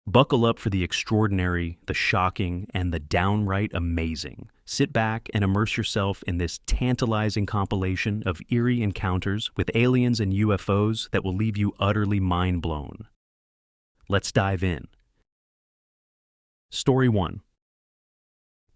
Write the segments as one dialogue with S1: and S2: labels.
S1: Buckle up for the extraordinary, the shocking, and the downright amazing. Sit back and immerse yourself in this tantalizing compilation of eerie encounters with aliens and UFOs that will leave you utterly mind-blown. Let's dive in. Story 1.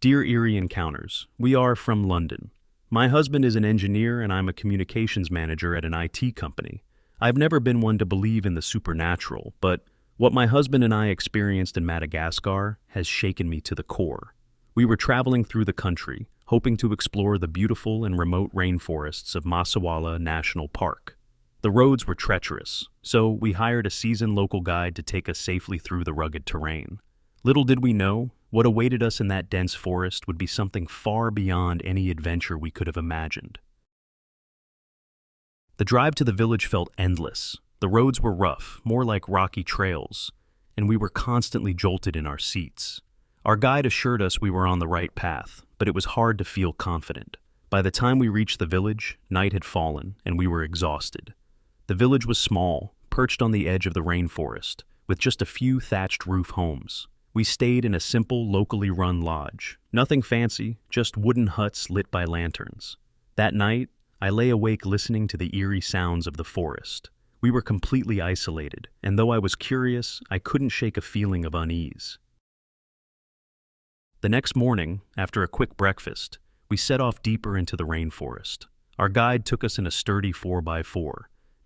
S1: Dear Eerie Encounters, we are from London. My husband is an engineer and I'm a communications manager at an IT company. I've never been one to believe in the supernatural, but what my husband and I experienced in Madagascar has shaken me to the core. We were traveling through the country, hoping to explore the beautiful and remote rainforests of Massawa National Park. The roads were treacherous, so we hired a seasoned local guide to take us safely through the rugged terrain. Little did we know, what awaited us in that dense forest would be something far beyond any adventure we could have imagined. The drive to the village felt endless. The roads were rough, more like rocky trails, and we were constantly jolted in our seats. Our guide assured us we were on the right path, but it was hard to feel confident. By the time we reached the village, night had fallen, and we were exhausted. The village was small, perched on the edge of the rainforest, with just a few thatched roof homes. We stayed in a simple, locally run lodge. Nothing fancy, just wooden huts lit by lanterns. That night, I lay awake listening to the eerie sounds of the forest. We were completely isolated, and though I was curious, I couldn't shake a feeling of unease. The next morning, after a quick breakfast, we set off deeper into the rainforest. Our guide took us in a sturdy 4x4,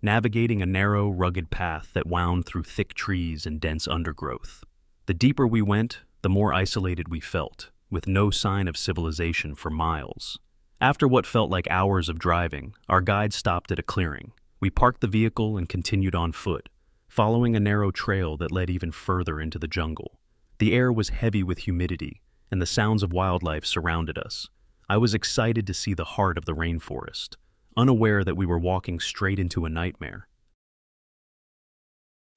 S1: navigating a narrow, rugged path that wound through thick trees and dense undergrowth. The deeper we went, the more isolated we felt, with no sign of civilization for miles. After what felt like hours of driving, our guide stopped at a clearing. We parked the vehicle and continued on foot, following a narrow trail that led even further into the jungle. The air was heavy with humidity, and the sounds of wildlife surrounded us. I was excited to see the heart of the rainforest, unaware that we were walking straight into a nightmare.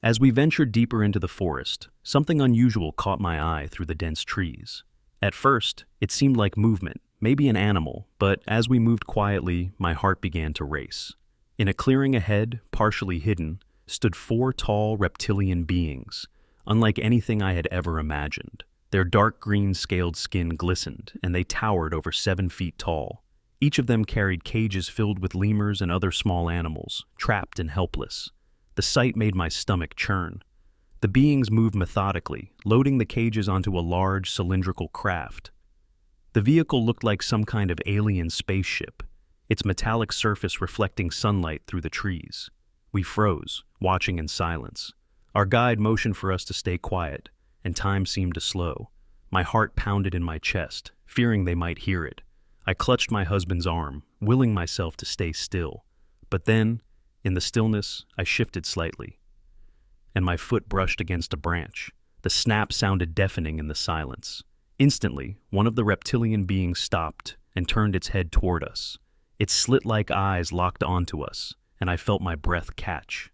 S1: As we ventured deeper into the forest, something unusual caught my eye through the dense trees. At first, it seemed like movement, maybe an animal, but as we moved quietly, my heart began to race. In a clearing ahead, partially hidden, stood 4 tall reptilian beings, unlike anything I had ever imagined. Their dark green scaled skin glistened, and they towered over 7 feet tall. Each of them carried cages filled with lemurs and other small animals, trapped and helpless. The sight made my stomach churn. The beings moved methodically, loading the cages onto a large cylindrical craft. The vehicle looked like some kind of alien spaceship, its metallic surface reflecting sunlight through the trees. We froze, watching in silence. Our guide motioned for us to stay quiet, and time seemed to slow. My heart pounded in my chest, fearing they might hear it. I clutched my husband's arm, willing myself to stay still. But then, in the stillness, I shifted slightly, and my foot brushed against a branch. The snap sounded deafening in the silence. Instantly, one of the reptilian beings stopped and turned its head toward us. Its slit-like eyes locked onto us, and I felt my breath catch.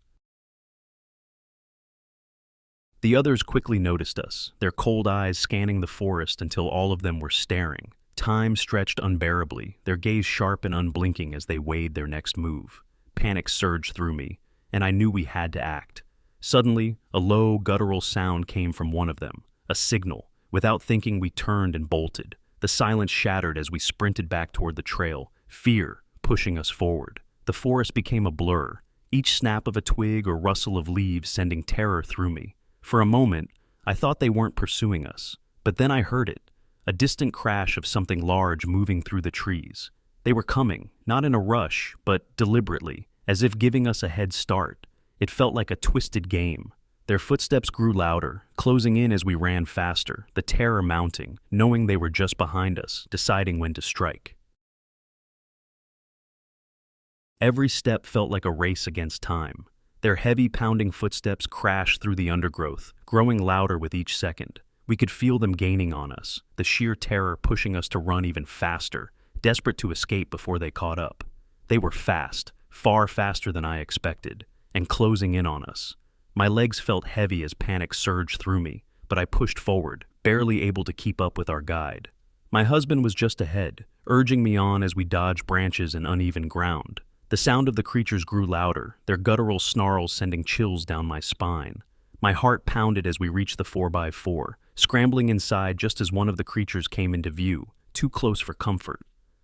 S1: The others quickly noticed us, their cold eyes scanning the forest until all of them were staring. Time stretched unbearably, their gaze sharp and unblinking as they weighed their next move. Panic surged through me, and I knew we had to act. Suddenly, a low, guttural sound came from one of them, a signal. Without thinking, we turned and bolted. The silence shattered as we sprinted back toward the trail, fear pushing us forward. The forest became a blur, each snap of a twig or rustle of leaves sending terror through me. For a moment, I thought they weren't pursuing us, but then I heard it, a distant crash of something large moving through the trees. They were coming, not in a rush, but deliberately, as if giving us a head start. It felt like a twisted game. Their footsteps grew louder, closing in as we ran faster, the terror mounting, knowing they were just behind us, deciding when to strike. Every step felt like a race against time. Their heavy, pounding footsteps crashed through the undergrowth, growing louder with each second. We could feel them gaining on us, the sheer terror pushing us to run even faster, desperate to escape before they caught up. They were fast, far faster than I expected, and closing in on us. My legs felt heavy as panic surged through me, but I pushed forward, barely able to keep up with our guide. My husband was just ahead, urging me on as we dodged branches and uneven ground. The sound of the creatures grew louder, their guttural snarls sending chills down my spine. My heart pounded as we reached the 4x4, scrambling inside just as one of the creatures came into view, too close for comfort.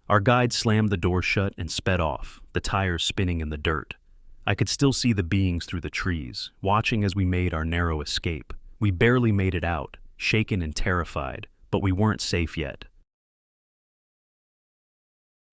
S1: Our guide slammed the door shut and sped off, the tires spinning in the dirt. I could still see the beings through the trees, watching as we made our narrow escape. We barely made it out, shaken and terrified, but we weren't safe yet.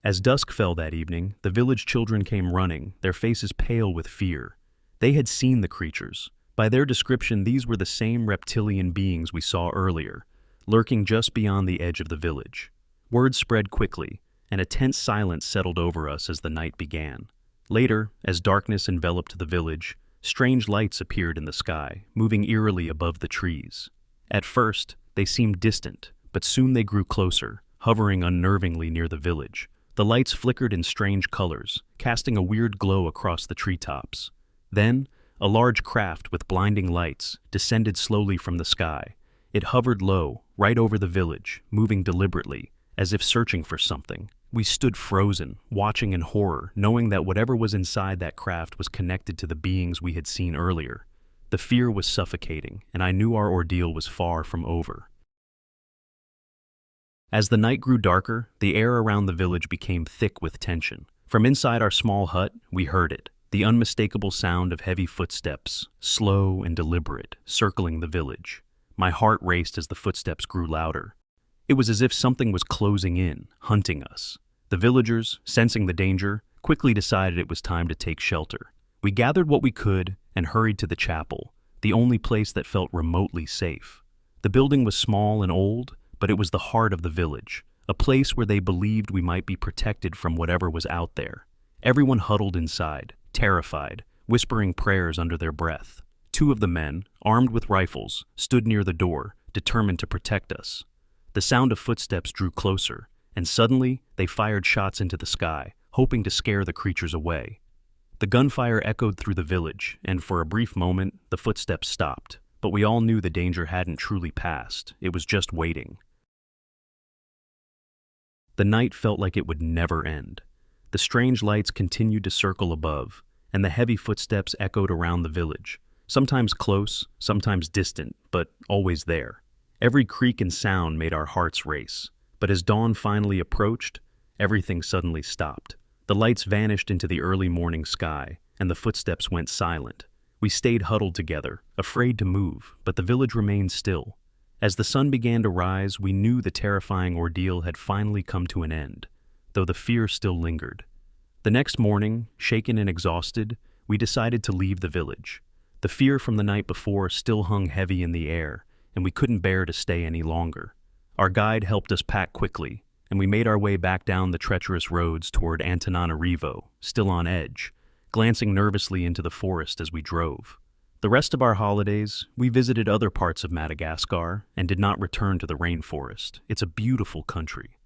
S1: As dusk fell that evening, the village children came running, their faces pale with fear. They had seen the creatures. By their description, these were the same reptilian beings we saw earlier, lurking just beyond the edge of the village. Word spread quickly, and a tense silence settled over us as the night began. Later, as darkness enveloped the village, strange lights appeared in the sky, moving eerily above the trees. At first, they seemed distant, but soon they grew closer, hovering unnervingly near the village. The lights flickered in strange colors, casting a weird glow across the treetops. Then, a large craft with blinding lights descended slowly from the sky. It hovered low, right over the village, moving deliberately, as if searching for something. We stood frozen, watching in horror, knowing that whatever was inside that craft was connected to the beings we had seen earlier. The fear was suffocating, and I knew our ordeal was far from over. As the night grew darker, the air around the village became thick with tension. From inside our small hut, we heard it, the unmistakable sound of heavy footsteps, slow and deliberate, circling the village. My heart raced as the footsteps grew louder. It was as if something was closing in, hunting us. The villagers, sensing the danger, quickly decided it was time to take shelter. We gathered what we could and hurried to the chapel, the only place that felt remotely safe. The building was small and old, but it was the heart of the village, a place where they believed we might be protected from whatever was out there. Everyone huddled inside, terrified, whispering prayers under their breath. Two of the men, armed with rifles, stood near the door, determined to protect us. The sound of footsteps drew closer, and suddenly they fired shots into the sky, hoping to scare the creatures away. The gunfire echoed through the village, and for a brief moment, the footsteps stopped. But we all knew the danger hadn't truly passed. It was just waiting. The night felt like it would never end. The strange lights continued to circle above, and the heavy footsteps echoed around the village, sometimes close, sometimes distant, but always there. Every creak and sound made our hearts race, but as dawn finally approached, everything suddenly stopped. The lights vanished into the early morning sky, and the footsteps went silent. We stayed huddled together, afraid to move, but the village remained still. As the sun began to rise, we knew the terrifying ordeal had finally come to an end, though the fear still lingered. The next morning, shaken and exhausted, we decided to leave the village. The fear from the night before still hung heavy in the air, and we couldn't bear to stay any longer. Our guide helped us pack quickly, and we made our way back down the treacherous roads toward Antananarivo, still on edge, glancing nervously into the forest as we drove. The rest of our holidays, we visited other parts of Madagascar and did not return to the rainforest. It's a beautiful country.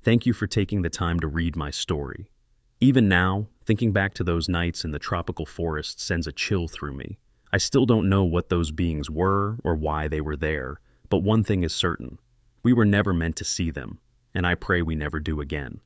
S1: Thank you for taking the time to read my story. Even now, thinking back to those nights in the tropical forest sends a chill through me. I still don't know what those beings were or why they were there, but one thing is certain. We were never meant to see them, and I pray we never do again.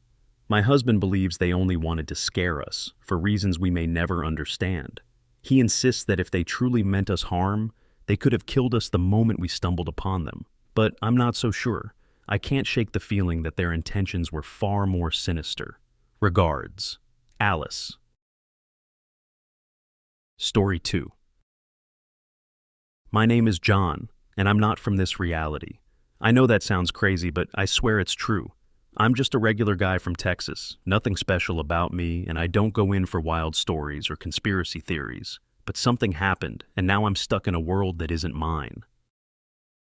S1: My husband believes they only wanted to scare us, for reasons we may never understand. He insists that if they truly meant us harm, they could have killed us the moment we stumbled upon them. But I'm not so sure. I can't shake the feeling that their intentions were far more sinister. Regards, Alice. Story 2. My name is John, and I'm not from this reality. I know that sounds crazy, but I swear it's true. I'm just a regular guy from Texas, nothing special about me, and I don't go in for wild stories or conspiracy theories. But something happened, and now I'm stuck in a world that isn't mine.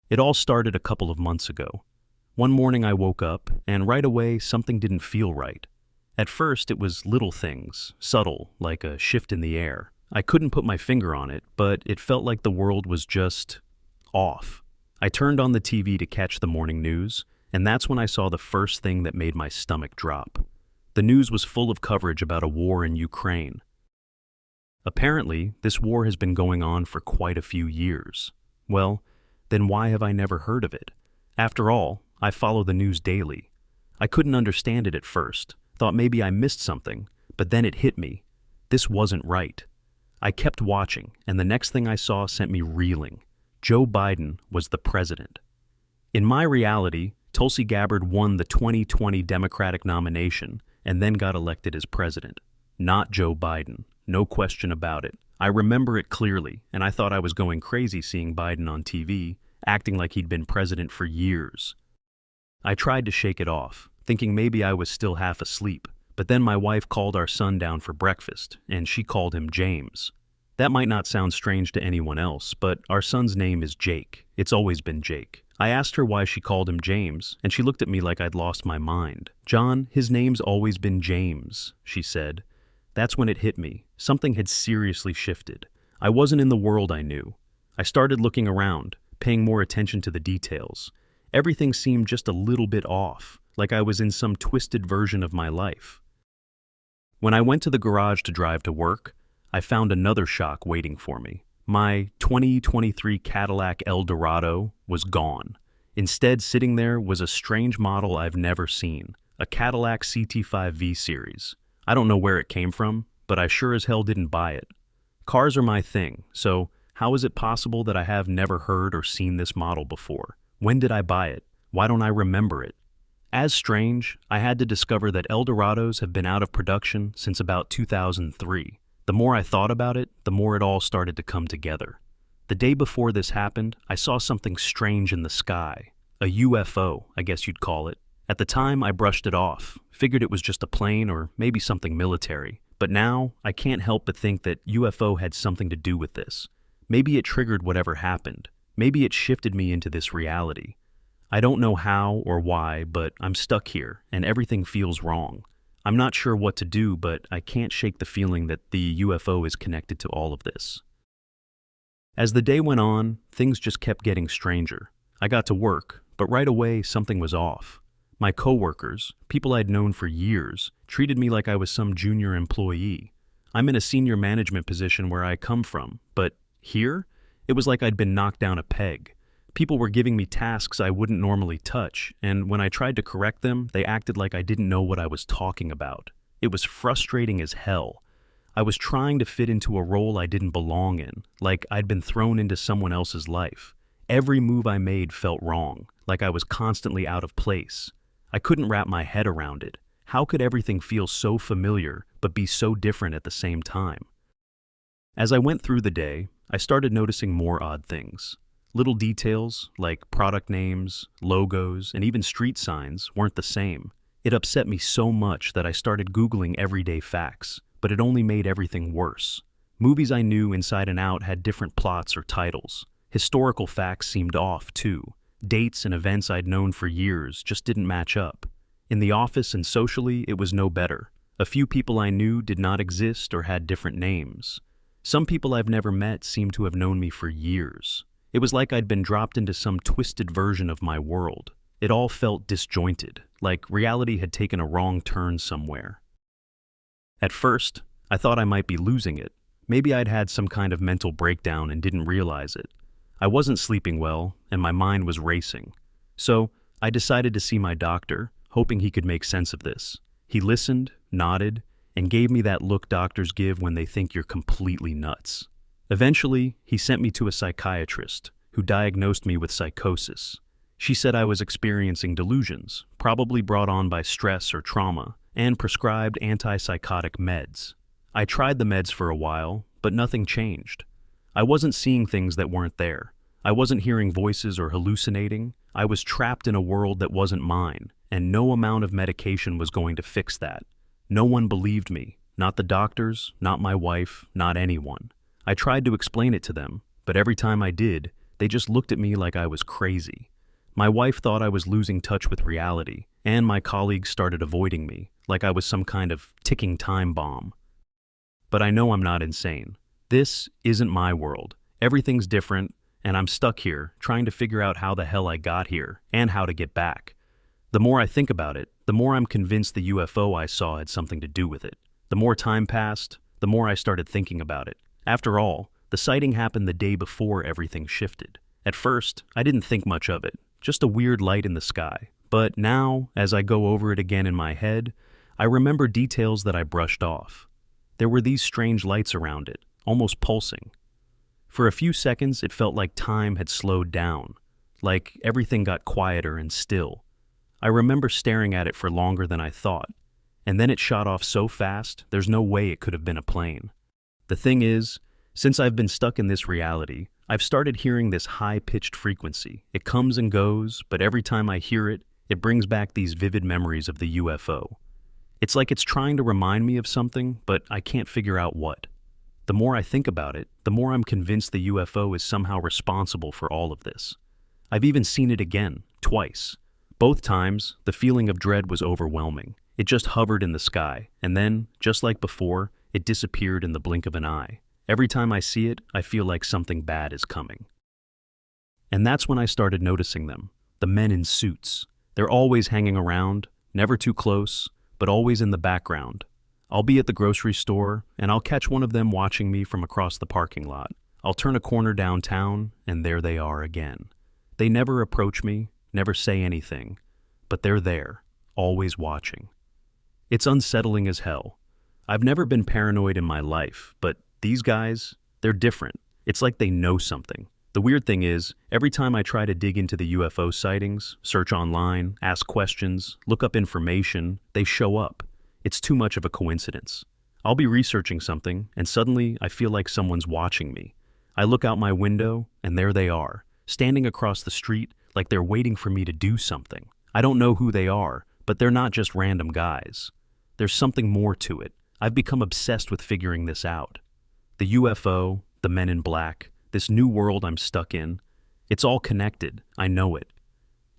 S1: It all started a couple of months ago. One morning I woke up, and right away something didn't feel right. At first it was little things, subtle, like a shift in the air. I couldn't put my finger on it, but it felt like the world was just off. I turned on the TV to catch the morning news, and that's when I saw the first thing that made my stomach drop. The news was full of coverage about a war in Ukraine. Apparently, this war has been going on for quite a few years. Well, then why have I never heard of it? After all, I follow the news daily. I couldn't understand it at first, thought maybe I missed something, but then it hit me. This wasn't right. I kept watching, and the next thing I saw sent me reeling. Joe Biden was the president. In my reality, Tulsi Gabbard won the 2020 Democratic nomination and then got elected as president. Not Joe Biden. No question about it. I remember it clearly, and I thought I was going crazy seeing Biden on TV, acting like he'd been president for years. I tried to shake it off, thinking maybe I was still half asleep, but then my wife called our son down for breakfast, and she called him James. That might not sound strange to anyone else, but our son's name is Jake. It's always been Jake. I asked her why she called him James, and she looked at me like I'd lost my mind. "John, his name's always been James," she said. That's when it hit me. Something had seriously shifted. I wasn't in the world I knew. I started looking around, paying more attention to the details. Everything seemed just a little bit off, like I was in some twisted version of my life. When I went to the garage to drive to work, I found another shock waiting for me. My 2023 Cadillac Eldorado was gone. Instead, sitting there was a strange model I've never seen, a Cadillac CT5V series. I don't know where it came from, but I sure as hell didn't buy it. Cars are my thing, so how is it possible that I have never heard or seen this model before? When did I buy it? Why don't I remember it? As strange, I had to discover that Eldorados have been out of production since about 2003. The more I thought about it, the more it all started to come together. The day before this happened, I saw something strange in the sky. A UFO, I guess you'd call it. At the time, I brushed it off, figured it was just a plane or maybe something military. But now, I can't help but think that UFO had something to do with this. Maybe it triggered whatever happened. Maybe it shifted me into this reality. I don't know how or why, but I'm stuck here, and everything feels wrong. I'm not sure what to do, but I can't shake the feeling that the UFO is connected to all of this. As the day went on, things just kept getting stranger. I got to work, but right away something was off. My coworkers, people I'd known for years, treated me like I was some junior employee. I'm in a senior management position where I come from, but here, it was like I'd been knocked down a peg. People were giving me tasks I wouldn't normally touch, and when I tried to correct them, they acted like I didn't know what I was talking about. It was frustrating as hell. I was trying to fit into a role I didn't belong in, like I'd been thrown into someone else's life. Every move I made felt wrong, like I was constantly out of place. I couldn't wrap my head around it. How could everything feel so familiar, but be so different at the same time? As I went through the day, I started noticing more odd things. Little details, like product names, logos, and even street signs, weren't the same. It upset me so much that I started Googling everyday facts, but it only made everything worse. Movies I knew inside and out had different plots or titles. Historical facts seemed off, too. Dates and events I'd known for years just didn't match up. In the office and socially, it was no better. A few people I knew did not exist or had different names. Some people I've never met seemed to have known me for years. It was like I'd been dropped into some twisted version of my world. It all felt disjointed, like reality had taken a wrong turn somewhere. At first, I thought I might be losing it. Maybe I'd had some kind of mental breakdown and didn't realize it. I wasn't sleeping well, and my mind was racing. So, I decided to see my doctor, hoping he could make sense of this. He listened, nodded, and gave me that look doctors give when they think you're completely nuts. Eventually, he sent me to a psychiatrist, who diagnosed me with psychosis. She said I was experiencing delusions, probably brought on by stress or trauma, and prescribed antipsychotic meds. I tried the meds for a while, but nothing changed. I wasn't seeing things that weren't there. I wasn't hearing voices or hallucinating. I was trapped in a world that wasn't mine, and no amount of medication was going to fix that. No one believed me, not the doctors, not my wife, not anyone. I tried to explain it to them, but every time I did, they just looked at me like I was crazy. My wife thought I was losing touch with reality, and my colleagues started avoiding me, like I was some kind of ticking time bomb. But I know I'm not insane. This isn't my world. Everything's different, and I'm stuck here, trying to figure out how the hell I got here, and how to get back. The more I think about it, the more I'm convinced the UFO I saw had something to do with it. The more time passed, the more I started thinking about it. After all, the sighting happened the day before everything shifted. At first, I didn't think much of it, just a weird light in the sky. But now, as I go over it again in my head, I remember details that I brushed off. There were these strange lights around it, almost pulsing. For a few seconds, it felt like time had slowed down, like everything got quieter and still. I remember staring at it for longer than I thought, and then it shot off so fast, there's no way it could have been a plane. The thing is, since I've been stuck in this reality, I've started hearing this high-pitched frequency. It comes and goes, but every time I hear it, it brings back these vivid memories of the UFO. It's like it's trying to remind me of something, but I can't figure out what. The more I think about it, the more I'm convinced the UFO is somehow responsible for all of this. I've even seen it again, twice. Both times, the feeling of dread was overwhelming. It just hovered in the sky, and then, just like before, it disappeared in the blink of an eye. Every time I see it, I feel like something bad is coming. And that's when I started noticing them, the men in suits. They're always hanging around, never too close, but always in the background. I'll be at the grocery store, and I'll catch one of them watching me from across the parking lot. I'll turn a corner downtown, and there they are again. They never approach me, never say anything, but they're there, always watching. It's unsettling as hell. I've never been paranoid in my life, but these guys, they're different. It's like they know something. The weird thing is, every time I try to dig into the UFO sightings, search online, ask questions, look up information, they show up. It's too much of a coincidence. I'll be researching something, and suddenly I feel like someone's watching me. I look out my window, and there they are, standing across the street like they're waiting for me to do something. I don't know who they are, but they're not just random guys. There's something more to it. I've become obsessed with figuring this out. The UFO, the men in black, this new world I'm stuck in, it's all connected, I know it.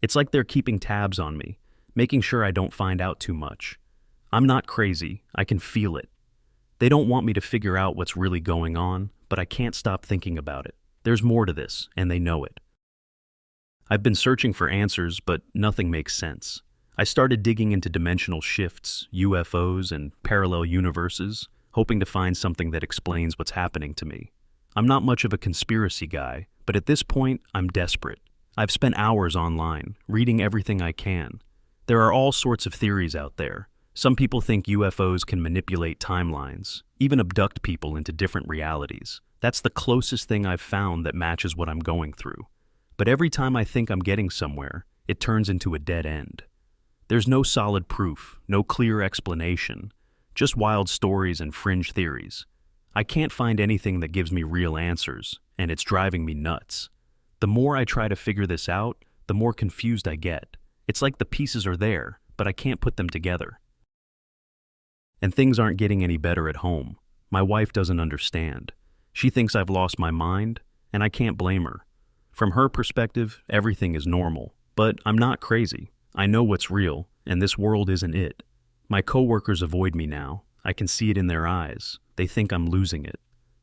S1: It's like they're keeping tabs on me, making sure I don't find out too much. I'm not crazy, I can feel it. They don't want me to figure out what's really going on, but I can't stop thinking about it. There's more to this, and they know it. I've been searching for answers, but nothing makes sense. I started digging into dimensional shifts, UFOs, and parallel universes, hoping to find something that explains what's happening to me. I'm not much of a conspiracy guy, but at this point, I'm desperate. I've spent hours online, reading everything I can. There are all sorts of theories out there. Some people think UFOs can manipulate timelines, even abduct people into different realities. That's the closest thing I've found that matches what I'm going through. But every time I think I'm getting somewhere, it turns into a dead end. There's no solid proof, no clear explanation, just wild stories and fringe theories. I can't find anything that gives me real answers, and it's driving me nuts. The more I try to figure this out, the more confused I get. It's like the pieces are there, but I can't put them together. And things aren't getting any better at home. My wife doesn't understand. She thinks I've lost my mind, and I can't blame her. From her perspective, everything is normal. But I'm not crazy. I know what's real, and this world isn't it. My coworkers avoid me now. I can see it in their eyes. They think I'm losing it.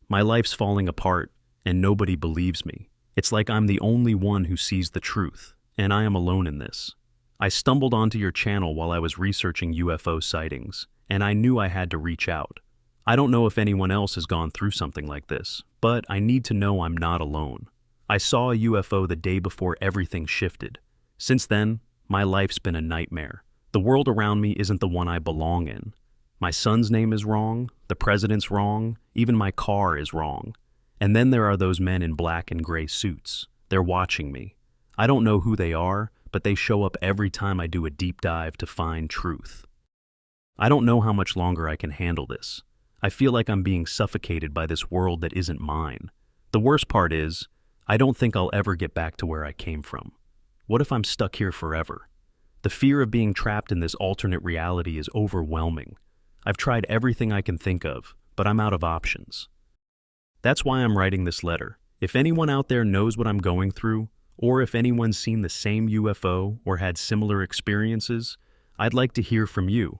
S1: My life's falling apart, and nobody believes me. It's like I'm the only one who sees the truth, and I am alone in this. I stumbled onto your channel while I was researching UFO sightings, and I knew I had to reach out. I don't know if anyone else has gone through something like this, but I need to know I'm not alone. I saw a UFO the day before everything shifted. Since then, my life's been a nightmare. The world around me isn't the one I belong in. My son's name is wrong, the president's wrong, even my car is wrong. And then there are those men in black and gray suits. They're watching me. I don't know who they are, but they show up every time I do a deep dive to find truth. I don't know how much longer I can handle this. I feel like I'm being suffocated by this world that isn't mine. The worst part is, I don't think I'll ever get back to where I came from. What if I'm stuck here forever? The fear of being trapped in this alternate reality is overwhelming. I've tried everything I can think of, but I'm out of options. That's why I'm writing this letter. If anyone out there knows what I'm going through, or if anyone's seen the same UFO or had similar experiences, I'd like to hear from you.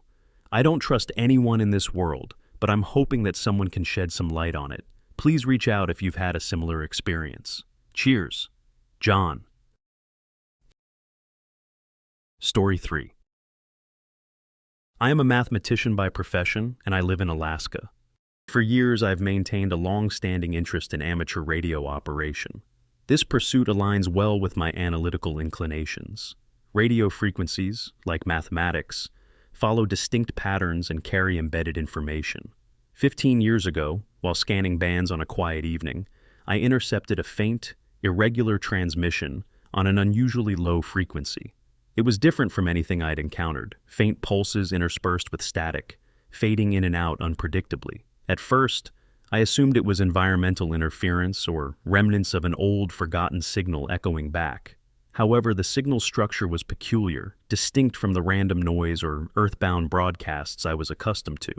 S1: I don't trust anyone in this world, but I'm hoping that someone can shed some light on it. Please reach out if you've had a similar experience. Cheers. John. Story 3. I am a mathematician by profession, and I live in Alaska. For years, I've maintained a long-standing interest in amateur radio operation. This pursuit aligns well with my analytical inclinations. Radio frequencies, like mathematics, follow distinct patterns and carry embedded information. 15 years ago, while scanning bands on a quiet evening, I intercepted a faint, irregular transmission on an unusually low frequency. It was different from anything I'd encountered, faint pulses interspersed with static, fading in and out unpredictably. At first, I assumed it was environmental interference or remnants of an old, forgotten signal echoing back. However, the signal structure was peculiar, distinct from the random noise or earthbound broadcasts I was accustomed to.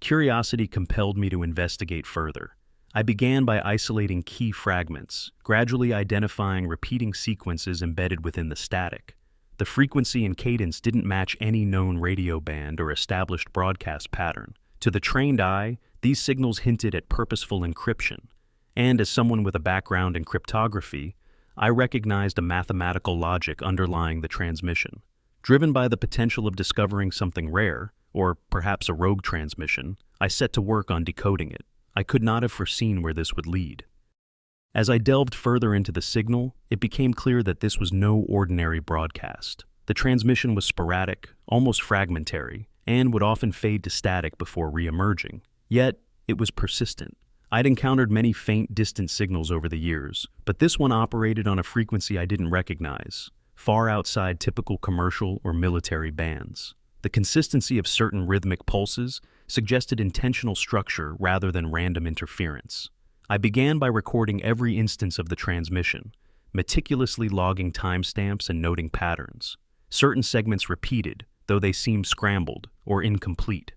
S1: Curiosity compelled me to investigate further. I began by isolating key fragments, gradually identifying repeating sequences embedded within the static. The frequency and cadence didn't match any known radio band or established broadcast pattern. To the trained eye, these signals hinted at purposeful encryption, and as someone with a background in cryptography, I recognized a mathematical logic underlying the transmission. Driven by the potential of discovering something rare, or perhaps a rogue transmission, I set to work on decoding it. I could not have foreseen where this would lead. As I delved further into the signal, it became clear that this was no ordinary broadcast. The transmission was sporadic, almost fragmentary, and would often fade to static before re-emerging. Yet, it was persistent. I'd encountered many faint, distant signals over the years, but this one operated on a frequency I didn't recognize, far outside typical commercial or military bands. The consistency of certain rhythmic pulses suggested intentional structure rather than random interference. I began by recording every instance of the transmission, meticulously logging timestamps and noting patterns. Certain segments repeated, though they seemed scrambled or incomplete.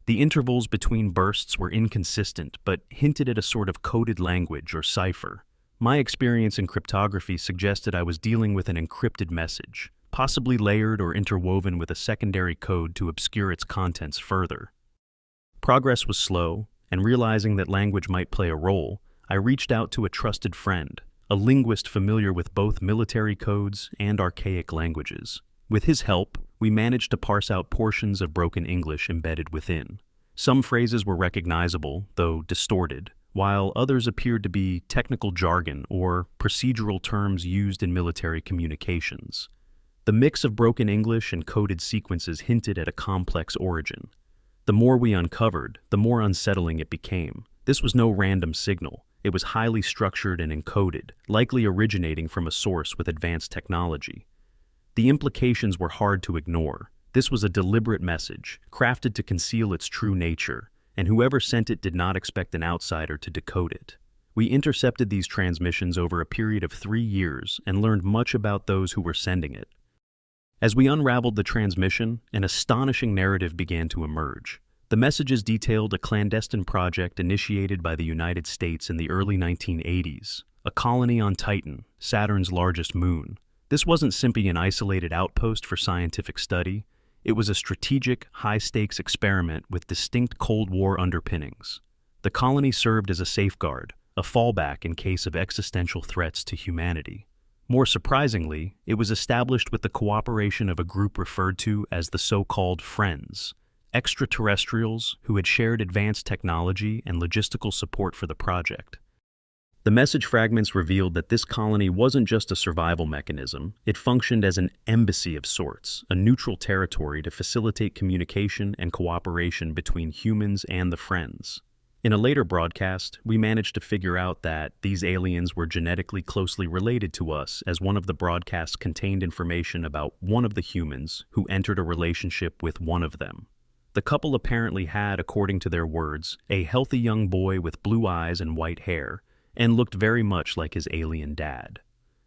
S1: The intervals between bursts were inconsistent, but hinted at a sort of coded language or cipher. My experience in cryptography suggested I was dealing with an encrypted message, possibly layered or interwoven with a secondary code to obscure its contents further. Progress was slow, and realizing that language might play a role, I reached out to a trusted friend, a linguist familiar with both military codes and archaic languages. With his help, we managed to parse out portions of broken English embedded within. Some phrases were recognizable, though distorted, while others appeared to be technical jargon or procedural terms used in military communications. The mix of broken English and coded sequences hinted at a complex origin. The more we uncovered, the more unsettling it became. This was no random signal. It was highly structured and encoded, likely originating from a source with advanced technology. The implications were hard to ignore. This was a deliberate message, crafted to conceal its true nature, and whoever sent it did not expect an outsider to decode it. We intercepted these transmissions over a period of 3 years and learned much about those who were sending it. As we unraveled the transmission, an astonishing narrative began to emerge. The messages detailed a clandestine project initiated by the United States in the early 1980s, a colony on Titan, Saturn's largest moon. This wasn't simply an isolated outpost for scientific study. It was a strategic, high-stakes experiment with distinct Cold War underpinnings. The colony served as a safeguard, a fallback in case of existential threats to humanity. More surprisingly, it was established with the cooperation of a group referred to as the so-called Friends, extraterrestrials who had shared advanced technology and logistical support for the project. The message fragments revealed that this colony wasn't just a survival mechanism, it functioned as an embassy of sorts, a neutral territory to facilitate communication and cooperation between humans and the Friends. In a later broadcast, we managed to figure out that these aliens were genetically closely related to us, as one of the broadcasts contained information about one of the humans who entered a relationship with one of them. The couple apparently had, according to their words, a healthy young boy with blue eyes and white hair, and looked very much like his alien dad.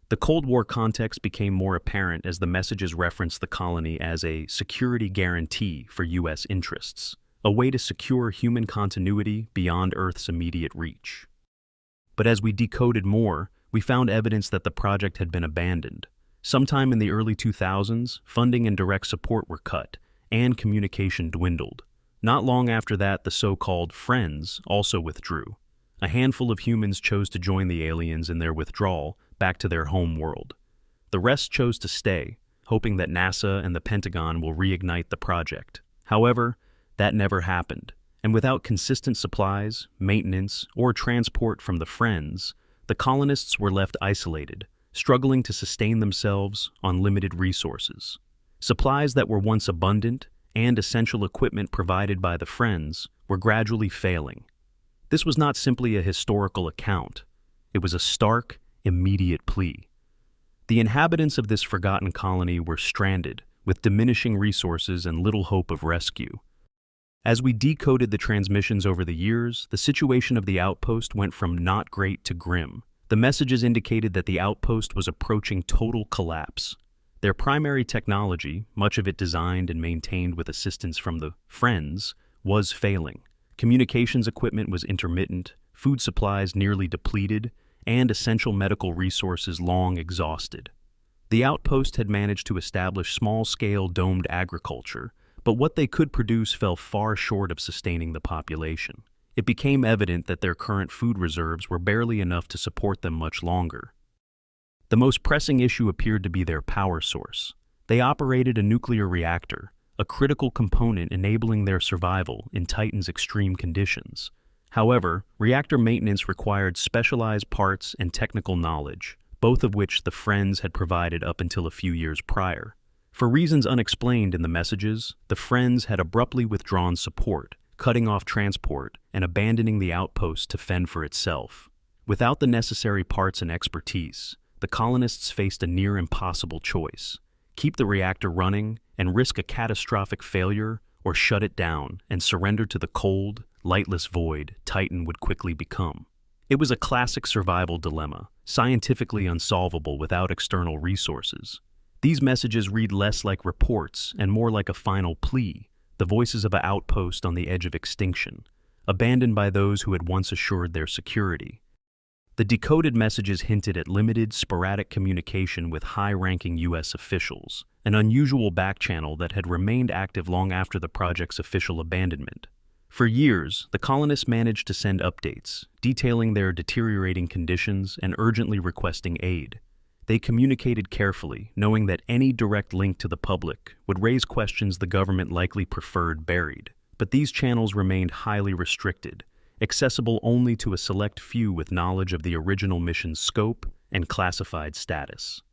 S1: The Cold War context became more apparent as the messages referenced the colony as a security guarantee for U.S. interests, a way to secure human continuity beyond Earth's immediate reach. But as we decoded more, we found evidence that the project had been abandoned. Sometime in the early 2000s, funding and direct support were cut, and communication dwindled. Not long after that, the so-called Friends also withdrew. A handful of humans chose to join the aliens in their withdrawal back to their home world. The rest chose to stay, hoping that NASA and the Pentagon will reignite the project. However, that never happened, and without consistent supplies, maintenance, or transport from the Friends, the colonists were left isolated, struggling to sustain themselves on limited resources. Supplies that were once abundant and essential equipment provided by the Friends were gradually failing. This was not simply a historical account. It was a stark, immediate plea. The inhabitants of this forgotten colony were stranded, with diminishing resources and little hope of rescue. As we decoded the transmissions over the years, the situation of the outpost went from not great to grim. The messages indicated that the outpost was approaching total collapse. Their primary technology, much of it designed and maintained with assistance from the Friends, was failing. Communications equipment was intermittent, food supplies nearly depleted, and essential medical resources long exhausted. The outpost had managed to establish small-scale domed agriculture, but what they could produce fell far short of sustaining the population. It became evident that their current food reserves were barely enough to support them much longer. The most pressing issue appeared to be their power source. They operated a nuclear reactor, a critical component enabling their survival in Titan's extreme conditions. However, reactor maintenance required specialized parts and technical knowledge, both of which the Friends had provided up until a few years prior. For reasons unexplained in the messages, the Friends had abruptly withdrawn support, cutting off transport and abandoning the outpost to fend for itself. Without the necessary parts and expertise, the colonists faced a near impossible choice: keep the reactor running and risk a catastrophic failure, or shut it down and surrender to the cold, lightless void Titan would quickly become. It was a classic survival dilemma, scientifically unsolvable without external resources. These messages read less like reports and more like a final plea, the voices of an outpost on the edge of extinction, abandoned by those who had once assured their security. The decoded messages hinted at limited, sporadic communication with high-ranking U.S. officials, an unusual backchannel that had remained active long after the project's official abandonment. For years, the colonists managed to send updates, detailing their deteriorating conditions and urgently requesting aid. They communicated carefully, knowing that any direct link to the public would raise questions the government likely preferred buried. But these channels remained highly restricted, accessible only to a select few with knowledge of the original mission's scope and classified status.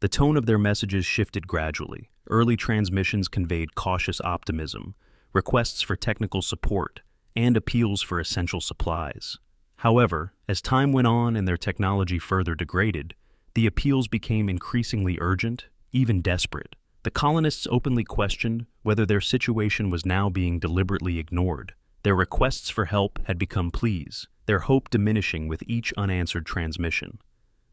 S1: The tone of their messages shifted gradually. Early transmissions conveyed cautious optimism, requests for technical support, and appeals for essential supplies. However, as time went on and their technology further degraded, the appeals became increasingly urgent, even desperate. The colonists openly questioned whether their situation was now being deliberately ignored. Their requests for help had become pleas, their hope diminishing with each unanswered transmission.